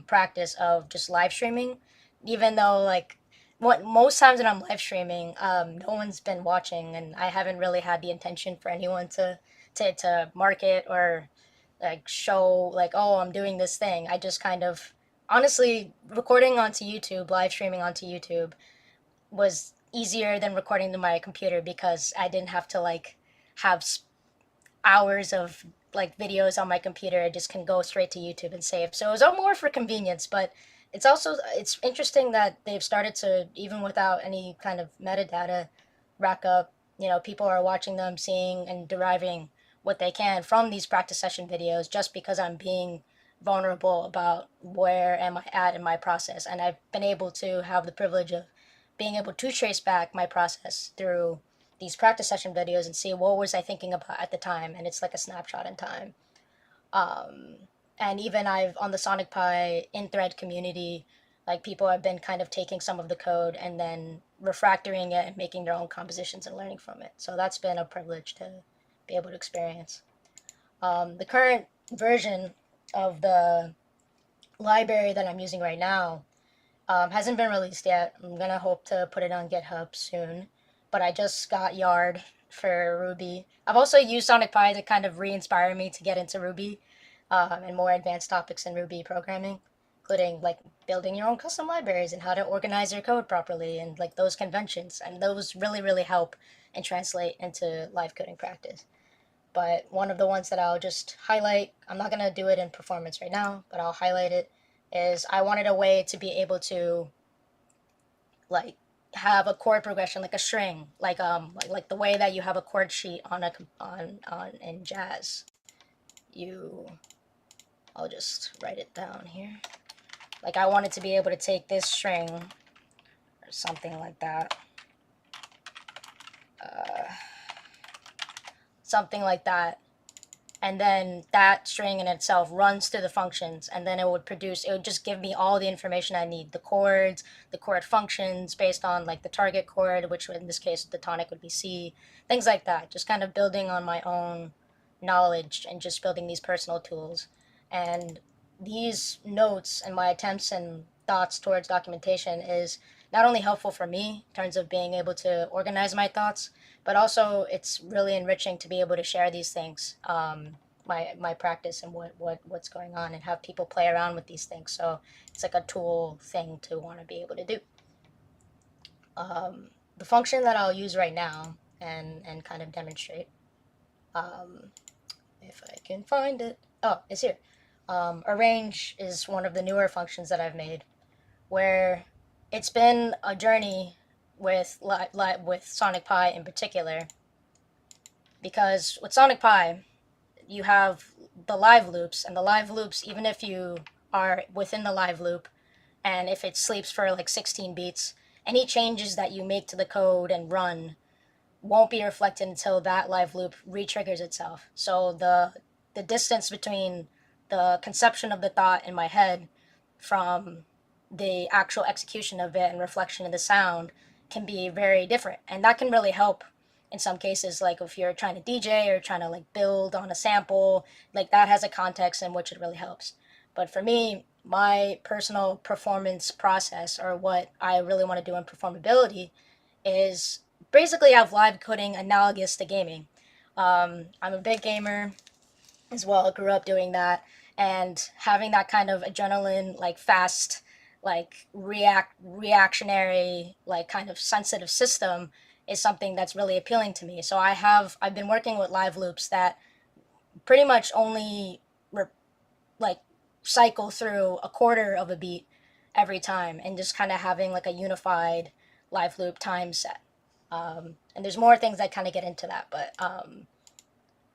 practice of just live streaming, even though like most times when I'm live streaming, no one's been watching, and I haven't really had the intention for anyone to market or like show like, oh, I'm doing this thing. I just kind of honestly recording onto YouTube, live streaming onto YouTube was easier than recording to my computer because I didn't have to like have hours of like videos on my computer. I just can go straight to YouTube and save. So it was all more for convenience, but it's interesting that they've started to, even without any kind of metadata, rack up, people are watching them, seeing and deriving what they can from these practice session videos just because I'm being vulnerable about where am I at in my process. And I've been able to have the privilege of being able to trace back my process through these practice session videos and see what was I thinking about at the time, and it's like a snapshot in time. Um, and even I've on the Sonic Pi in-thread community, like people have been kind of taking some of the code and then refactoring it and making their own compositions and learning from it. So that's been a privilege to be able to experience. The current version of the library that I'm using right now hasn't been released yet. I'm gonna hope to put it on GitHub soon, but I just got Yard for Ruby. I've also used Sonic Pi to kind of re-inspire me to get into Ruby and more advanced topics in Ruby programming. including like building your own custom libraries and how to organize your code properly and like those conventions. And those really, really help and translate into live coding practice. But one of the ones that I'll just highlight, I'm not going to do it in performance right now, but I'll highlight it, is I wanted a way to be able to like have a chord progression like a string, like the way that you have a chord sheet on in jazz. I'll just write it down here. Like I wanted to be able to take this string or something like that. Something like that. And then that string in itself runs through the functions, and then it would just give me all the information I need, the chords, the chord functions based on like the target chord, which in this case the tonic would be C, things like that. Just kind of building on my own knowledge and just building these personal tools. And these notes and my attempts and thoughts towards documentation is not only helpful for me in terms of being able to organize my thoughts, but also it's really enriching to be able to share these things, my practice and what's going on, and have people play around with these things. So it's like a tool thing to want to be able to do. The function that I'll use right now and kind of demonstrate, if I can find it. Oh, it's here. Arrange is one of the newer functions that I've made, where it's been a journey with Sonic Pi in particular, because with Sonic Pi, you have the live loops, and the live loops, even if you are within the live loop, and if it sleeps for like 16 beats, any changes that you make to the code and run won't be reflected until that live loop re-triggers itself. So the distance between the conception of the thought in my head from the actual execution of it and reflection of the sound can be very different. And that can really help in some cases, like if you're trying to DJ or trying to like build on a sample, like that has a context in which it really helps. But for me, my personal performance process, or what I really want to do in performability, is basically have live coding analogous to gaming. I'm a big gamer as well, grew up doing that, and having that kind of adrenaline, like fast, like reactionary, like kind of sensitive system is something that's really appealing to me. So I've been working with live loops that pretty much only like cycle through a quarter of a beat every time, and just kind of having like a unified live loop time set. And there's more things that kind of get into that, but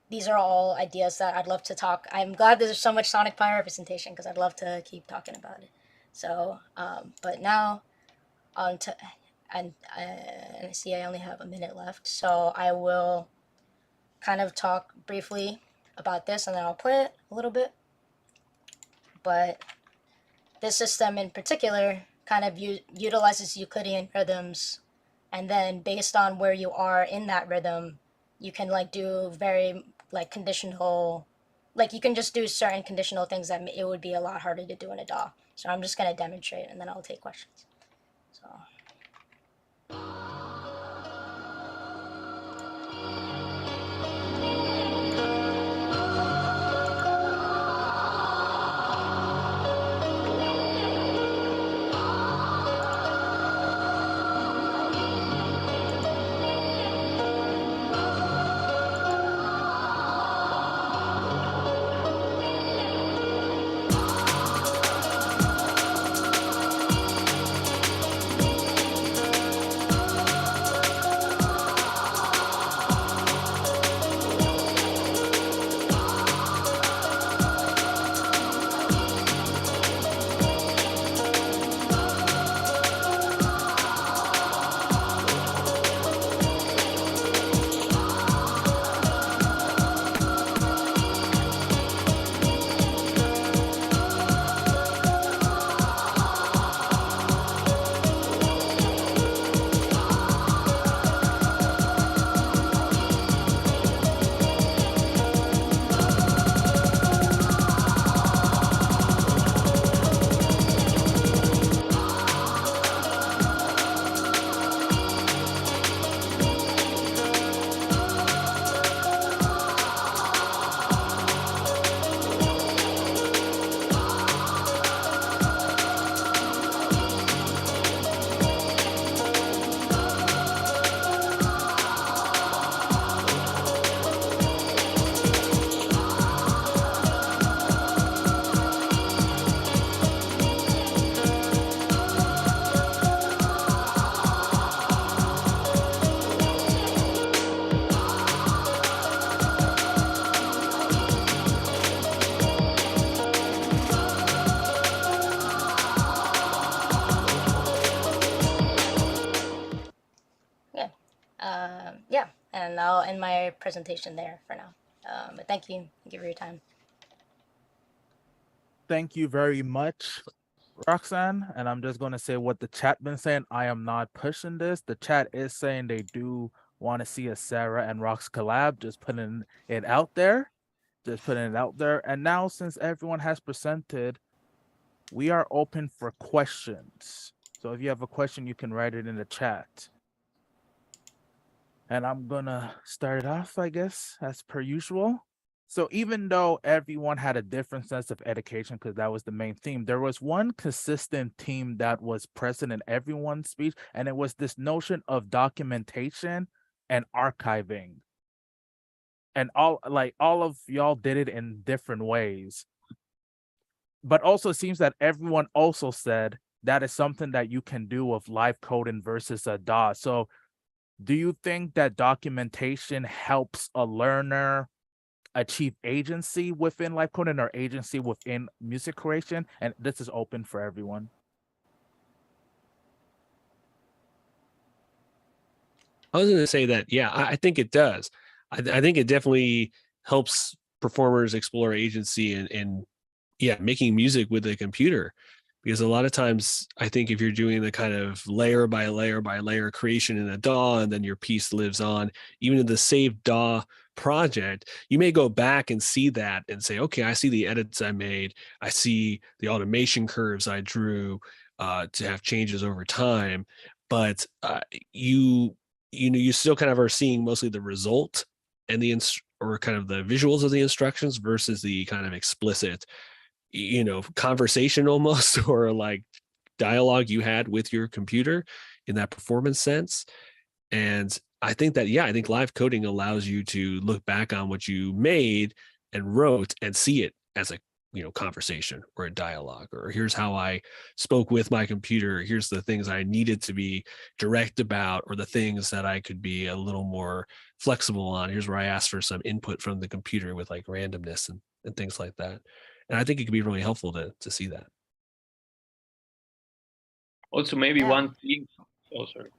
these are all ideas that I'd love to talk. I'm glad there's so much Sonic Pi representation, because I'd love to keep talking about it. So, but now on to, and I see I only have a minute left, so I will kind of talk briefly about this, and then I'll play it a little bit. But this system in particular kind of utilizes Euclidean rhythms, and then based on where you are in that rhythm, you can like do very like conditional, like you can just do certain conditional things that it would be a lot harder to do in a DAW. So I'm just going to demonstrate, and then I'll take questions. So. I'll end my presentation there for now. But thank you for your time. Thank you very much, Roxanne. And I'm just going to say what the chat been saying. I am not pushing this. The chat is saying they do want to see a Sarah and Rox collab. Just putting it out there. Just putting it out there. And now, since everyone has presented, we are open for questions. So if you have a question, you can write it in the chat. And I'm gonna start it off, I guess, as per usual. So even though everyone had a different sense of education, because that was the main theme, there was one consistent theme that was present in everyone's speech, and it was this notion of documentation and archiving. And all of y'all did it in different ways. But also it seems that everyone also said that is something that you can do with live coding versus a DAW. So do you think that documentation helps a learner achieve agency within live coding or agency within music creation? And this is open for everyone. I was going to say that, yeah, I think it does. I think it definitely helps performers explore agency and yeah, making music with a computer. Because a lot of times, I think if you're doing the kind of layer by layer by layer creation in a DAW, and then your piece lives on, even in the saved DAW project, you may go back and see that and say, okay, I see the edits I made. I see the automation curves I drew to have changes over time. But you still kind of are seeing mostly the result and or kind of the visuals of the instructions versus the kind of explicit conversation almost or like dialogue you had with your computer in that performance sense. And I think that, yeah, I think live coding allows you to look back on what you made and wrote and see it as a conversation or a dialogue, or here's how I spoke with my computer, here's the things I needed to be direct about, or the things that I could be a little more flexible on. Here's where I asked for some input from the computer with like randomness and things like that. And I think it could be really helpful to see that. Also, maybe one thing. Oh, sorry.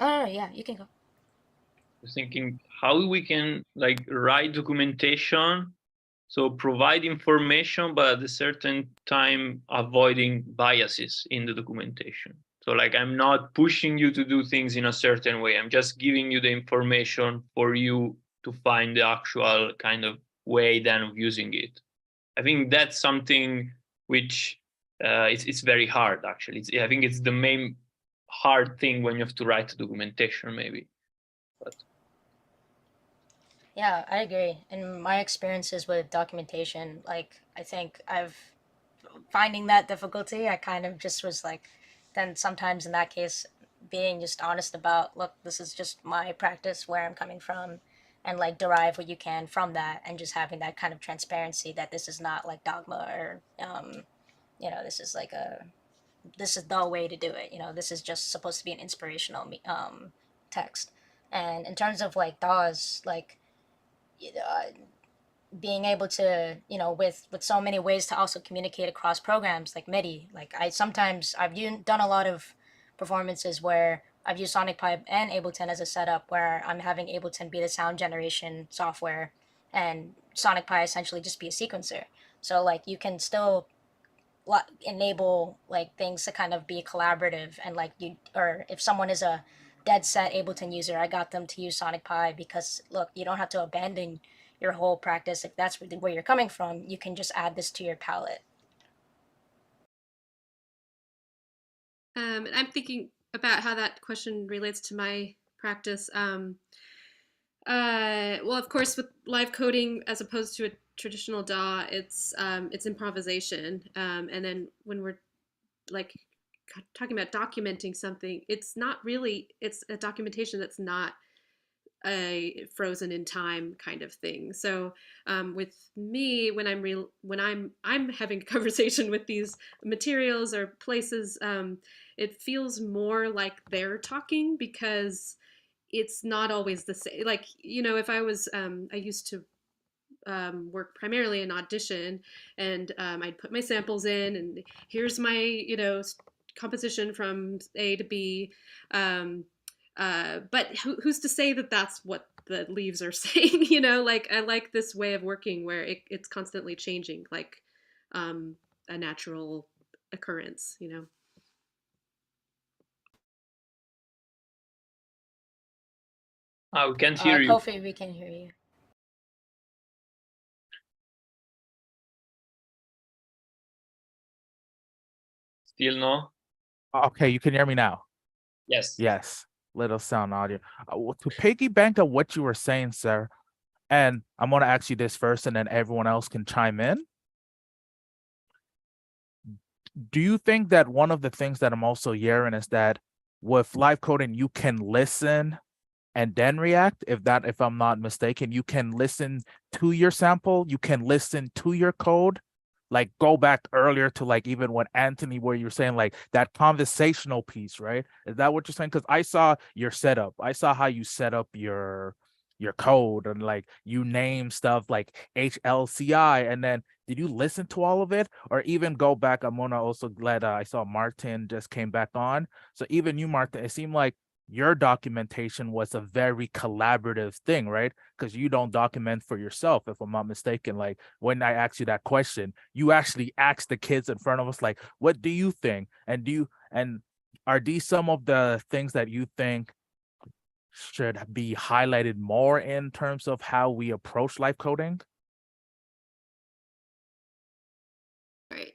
Oh, yeah, you can go. I was thinking how we can like write documentation, so provide information, but at a certain time avoiding biases in the documentation. So like I'm not pushing you to do things in a certain way. I'm just giving you the information for you to find the actual kind of way then of using it. I think that's something which it's very hard, actually. I think it's the main hard thing when you have to write documentation, maybe. But yeah, I agree. In my experiences with documentation, like I think finding that difficulty, I kind of just was like, then sometimes in that case, being just honest about, look, this is just my practice, where I'm coming from, and like derive what you can from that, and just having that kind of transparency that this is not like dogma or this is like this is the way to do it. This is just supposed to be an inspirational text. And in terms of like DAWs, like being able to, with so many ways to also communicate across programs like MIDI, like I've done a lot of performances where I've used Sonic Pipe and Ableton as a setup, where I'm having Ableton be the sound generation software and Sonic Pi essentially just be a sequencer. So like you can still enable like things to kind of be collaborative, and like or if someone is a dead set Ableton user, I got them to use Sonic Pi because look, you don't have to abandon your whole practice. If that's where you're coming from, you can just add this to your palette. And I'm thinking about how that question relates to my practice. Well, of course, with live coding, as opposed to a traditional DAW, it's improvisation. And then when we're like talking about documenting something, it's a documentation that's not a frozen in time kind of thing. So with me, when I'm having a conversation with these materials or places, it feels more like they're talking, because it's not always the same. Like, if I was I used to work primarily in Audition, and I'd put my samples in, and here's my composition from A to B. But who's to say that that's what the leaves are saying, you know, like I like this way of working where it's constantly changing, like a natural occurrence, you know. We can't hear you. Kofi, we can hear you. Still no? Okay, you can hear me now. Yes. Yes, little sound audio. To piggyback on what you were saying, sir, and I'm going to ask you this first, and then everyone else can chime in. Do you think that one of the things that I'm also hearing is that with live coding, you can listen and then react? If I'm not mistaken, you can listen to your sample, you can listen to your code, like go back earlier to like even when Anthony, where you're saying like that conversational piece, right? Is that what you're saying? Because I saw your setup. I saw how you set up your code, and like you name stuff like HLCI, and then did you listen to all of it or even go back? I'm gonna also let I saw Martin just came back on. So even you, Martin, it seemed like your documentation was a very collaborative thing, right? Because you don't document for yourself, if I'm not mistaken. Like when I asked you that question, you actually asked the kids in front of us, like, what do you think? And are these some of the things that you think should be highlighted more in terms of how we approach live coding? Right.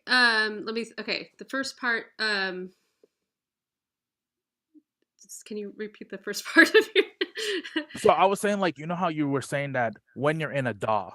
Okay. The first part, can you repeat the first part of your So I was saying, like, you know how you were saying that when you're in a DAW,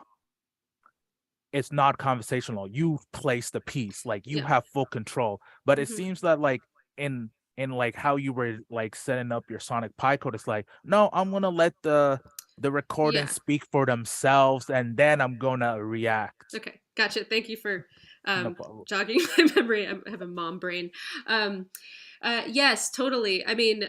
it's not conversational. You place the piece, like you Yeah. have full control. But it Mhm. seems that like in like how you were like setting up your Sonic Pi code, it's like, no, I'm gonna let the recordings Yeah. speak for themselves, and then I'm gonna react. Okay, gotcha. Thank you for No problem. jogging my memory. I have a mom brain. Yes, totally. I mean,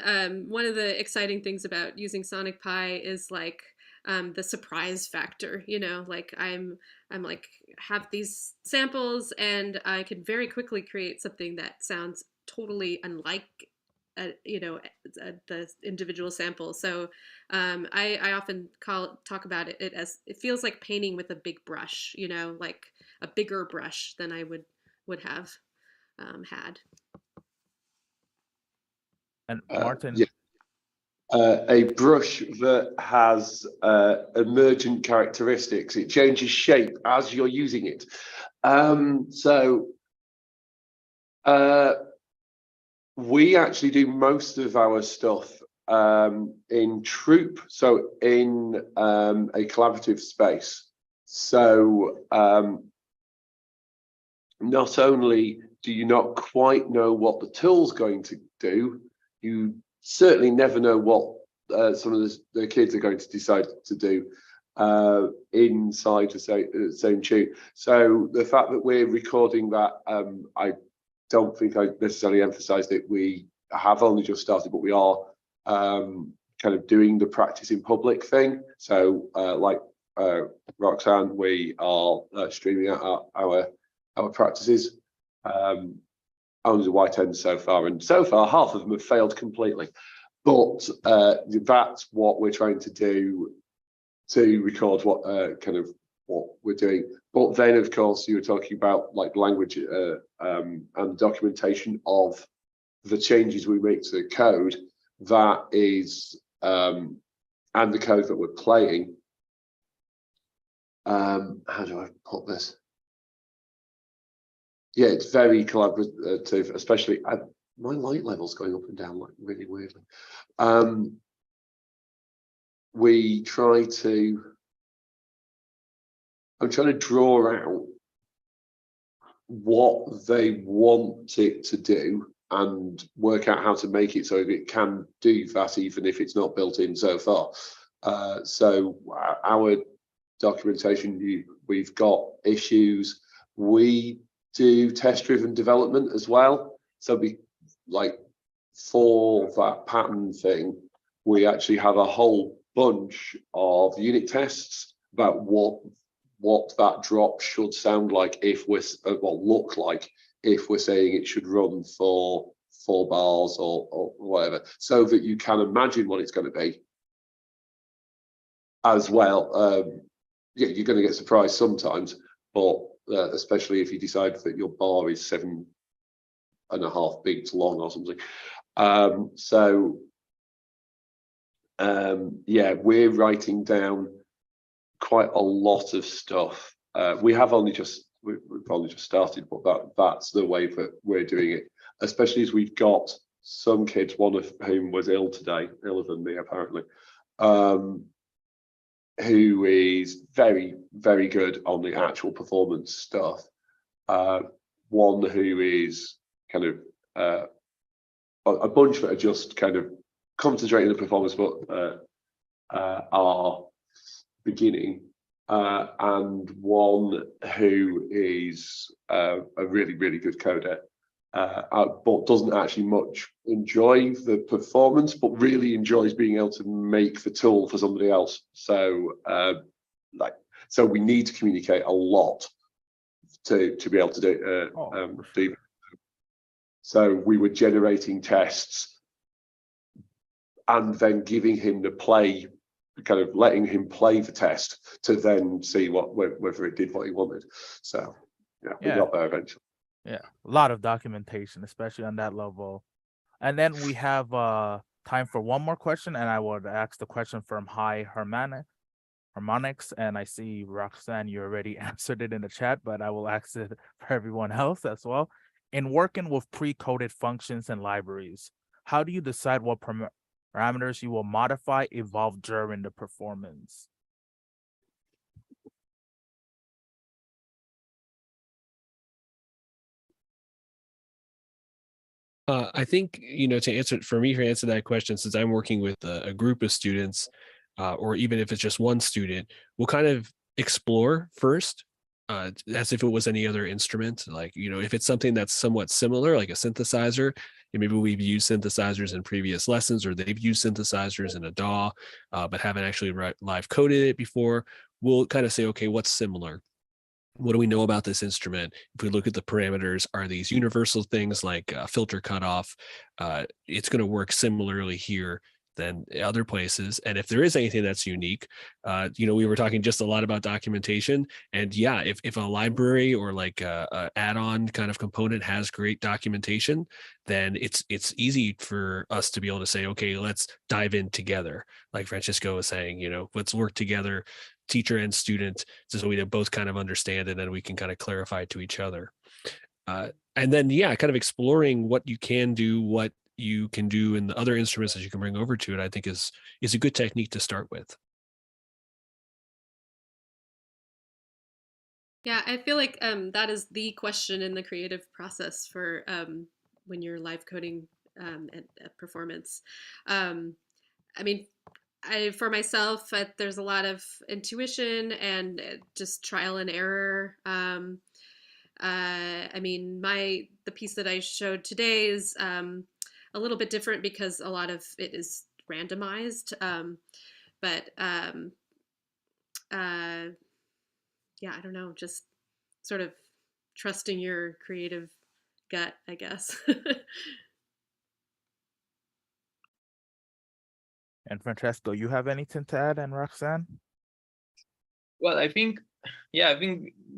one of the exciting things about using Sonic Pi is like the surprise factor. You know, like I'm like have these samples, and I can very quickly create something that sounds totally unlike. You know, the individual sample. So I often talk about it as it feels like painting with a big brush. You know, like a bigger brush than I would have had. And Martin, Yeah. A brush that has emergent characteristics. It changes shape as you're using it. We actually do most of our stuff in Troop, so in a collaborative space. So not only do you not quite know what the tool's going to do, you certainly never know what some of the kids are going to decide to do inside the same tune. So the fact that we're recording that, I don't think I necessarily emphasized it. We have only just started, but we are kind of doing the practice in public thing. So like Roxanne, we are streaming out our practices. Only the white end so far, and so far half of them have failed completely. But that's what we're trying to do to record what kind of what we're doing. But then, of course, you were talking about like language and documentation of the changes we make to the code. That is, and the code that we're playing. How do I put this? Yeah, it's very collaborative, especially my light level's going up and down like really weirdly. We try to. I'm trying to draw out what they want it to do and work out how to make it so it can do that, even if it's not built in so far. So our documentation, we've got issues. We do test-driven development as well. So for that pattern thing, we actually have a whole bunch of unit tests about what that drop should sound like if we're look like if we're saying it should run for 4 bars or whatever, so that you can imagine what it's going to be. as well. Yeah, you're going to get surprised sometimes, but especially if you decide that your bar is 7.5 beats long or something. Yeah, we're writing down quite a lot of stuff. We've only just started, but that's the way that we're doing it. Especially as we've got some kids, one of whom was ill today, iller than me apparently, who is very, very good on the actual performance stuff. One who is kind of a bunch that are just kind of concentrating on the performance, but are beginning, and one who is a really, really good coder, but doesn't actually much enjoy the performance, but really enjoys being able to make the tool for somebody else. So so we need to communicate a lot to be able to do. So we were generating tests and then giving him the play, kind of letting him play the test to then see whether it did what he wanted. So yeah, we got there eventually. Yeah, a lot of documentation, especially on that level. And then we have time for one more question, and I would ask the question from High Harmonics, and I see Roxanne, you already answered it in the chat, but I will ask it for everyone else as well. In working with pre-coded functions and libraries, how do you decide what parameters you will modify, evolve during the performance? I think, to answer that question, since I'm working with a group of students, or even if it's just one student, we'll kind of explore first, as if it was any other instrument. Like, if it's something that's somewhat similar, like a synthesizer, and maybe we've used synthesizers in previous lessons, or they've used synthesizers in a DAW, but haven't actually live coded it before, we'll kind of say, okay, what's similar? What do we know about this instrument? If we look at the parameters, are these universal things like filter cutoff? It's going to work similarly here than other places. And if there is anything that's unique, we were talking just a lot about documentation. And yeah, if a library or like a add-on kind of component has great documentation, then it's easy for us to be able to say, okay, let's dive in together. Like Francisco was saying, let's work together, teacher and student, so we both kind of understand, and then we can kind of clarify to each other. And then, kind of exploring what you can do, what you can do in the other instruments that you can bring over to it, I think is a good technique to start with. Yeah, I feel like that is the question in the creative process for when you're live coding at performance. I mean, for myself, there's a lot of intuition and just trial and error. I mean, the piece that I showed today is a little bit different because a lot of it is randomized. Yeah, I don't know, just sort of trusting your creative gut, I guess. And Francesco, you have anything to add, and Roxanne? Well, I think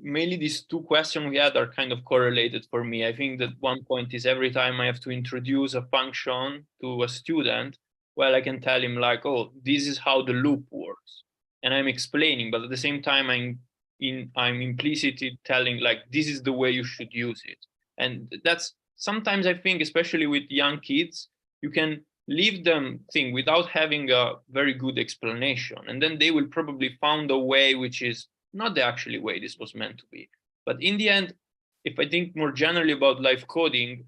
mainly these two questions we had are kind of correlated for me. I think that one point is every time I have to introduce a function to a student, well, I can tell him like, oh, this is how the loop works. And I'm explaining, but at the same time, I'm implicitly telling like, this is the way you should use it. And that's sometimes I think, especially with young kids, you can leave them think without having a very good explanation, and then they will probably find a way which is not the actually way this was meant to be. But in the end, if I think more generally about live coding,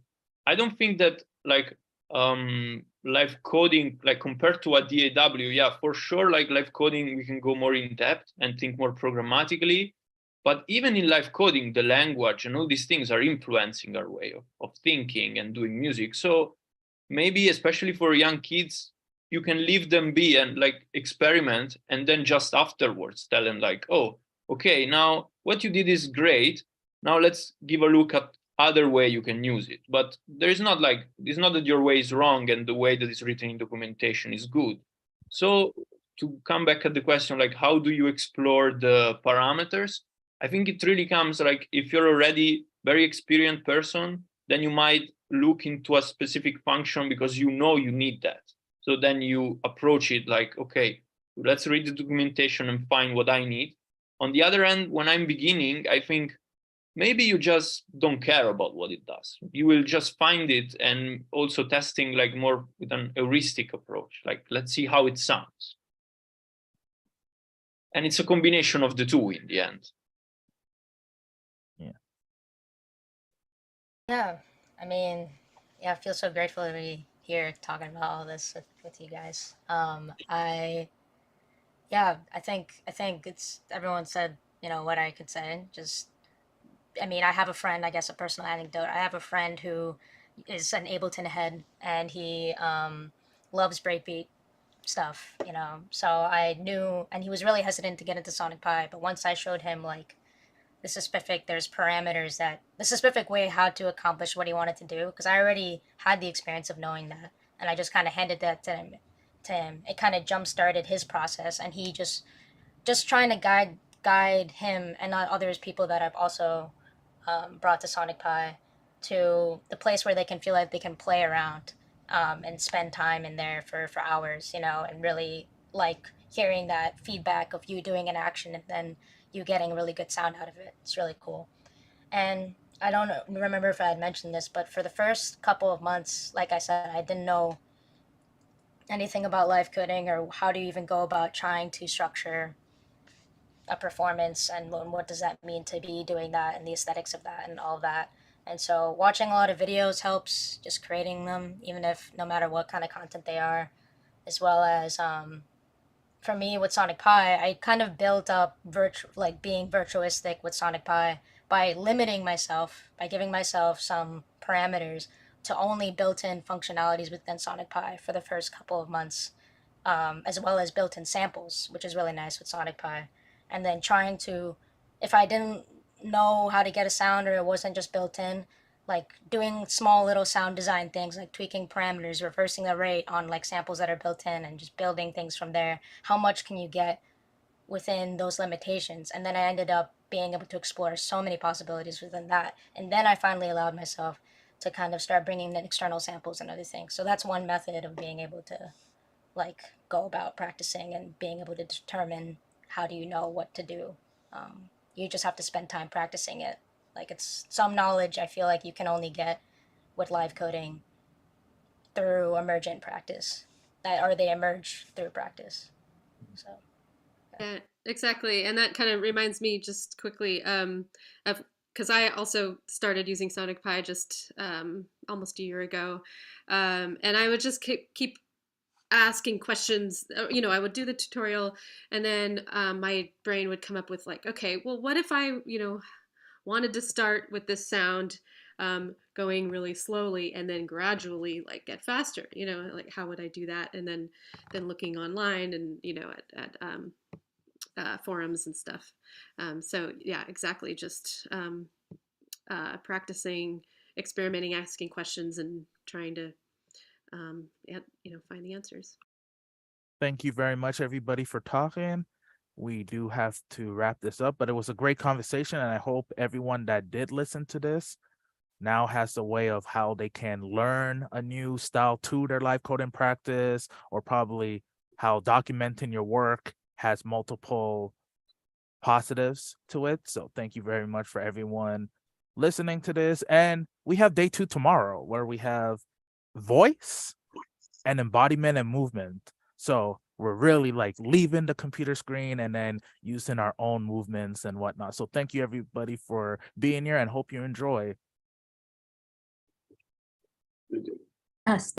I don't think that like live coding, like compared to a DAW, yeah, for sure, like live coding, we can go more in depth and think more programmatically. But even in live coding, the language and all these things are influencing our way of thinking and doing music. So maybe especially for young kids, you can leave them be and like experiment, and then just afterwards tell them like, oh, okay, now what you did is great. Now let's give a look at other way you can use it. But there is not like, it's not that your way is wrong and the way that is written in documentation is good. So to come back at the question, like, how do you explore the parameters? I think it really comes like, if you're already very experienced person, then you might look into a specific function because you know you need that. So then you approach it like, okay, let's read the documentation and find what I need. On the other hand, when I'm beginning, I think maybe you just don't care about what it does. You will just find it, and also testing like more with an heuristic approach, like, let's see how it sounds. And it's a combination of the two in the end. Yeah, I mean, yeah, I feel so grateful to be here talking about all this with you guys. I think it's everyone said, you know, what I could say. Just, I mean, I have a friend, I guess a personal anecdote. I have a friend who is an Ableton head, and he loves breakbeat stuff, you know. So I knew, and he was really hesitant to get into Sonic Pi, but once I showed him like there's parameters that the specific way how to accomplish what he wanted to do, because I already had the experience of knowing that, and I just kind of handed that to him. It kind of jump started his process, and he just trying to guide him and not others people that I've also brought to Sonic Pi to the place where they can feel like they can play around and spend time in there for hours, you know, and really like hearing that feedback of you doing an action and then you getting really good sound out of it. It's really cool. And I don't remember if I had mentioned this, but for the first couple of months, like I said, I didn't know anything about live coding or how do you even go about trying to structure a performance and what does that mean to be doing that and the aesthetics of that and all of that. And so watching a lot of videos helps, just creating them, even if no matter what kind of content they are, as well as for me with Sonic Pi, I kind of built up being virtuistic with Sonic Pi by limiting myself, by giving myself some parameters to only built-in functionalities within Sonic Pi for the first couple of months, as well as built-in samples, which is really nice with Sonic Pi. And then trying to, if I didn't know how to get a sound or it wasn't just built in, like doing small little sound design things like tweaking parameters, reversing the rate on like samples that are built in and just building things from there. How much can you get within those limitations? And then I ended up being able to explore so many possibilities within that. And then I finally allowed myself to kind of start bringing in external samples and other things. So that's one method of being able to like go about practicing and being able to determine how do you know what to do. You just have to spend time practicing it. Like it's some knowledge I feel like you can only get with live coding through emergent practice, or they emerge through practice. So yeah, exactly. And that kind of reminds me just quickly of, because I also started using Sonic Pi just almost a year ago, and I would just keep asking questions. You know, I would do the tutorial, and then my brain would come up with like, okay, well, what if I, you know, wanted to start with this sound going really slowly and then gradually like get faster, you know, like how would I do that? And then looking online and, you know, at forums and stuff. So yeah, exactly. Just practicing, experimenting, asking questions and trying to, you know, find the answers. Thank you very much, everybody, for talking. We do have to wrap this up, but it was a great conversation, and I hope everyone that did listen to this now has a way of how they can learn a new style to their live coding practice, or probably how documenting your work has multiple positives to it. So thank you very much for everyone listening to this. And we have day 2 tomorrow, where we have voice and embodiment and movement. So we're really like leaving the computer screen and then using our own movements and whatnot. So thank you everybody for being here and hope you enjoy. Yes.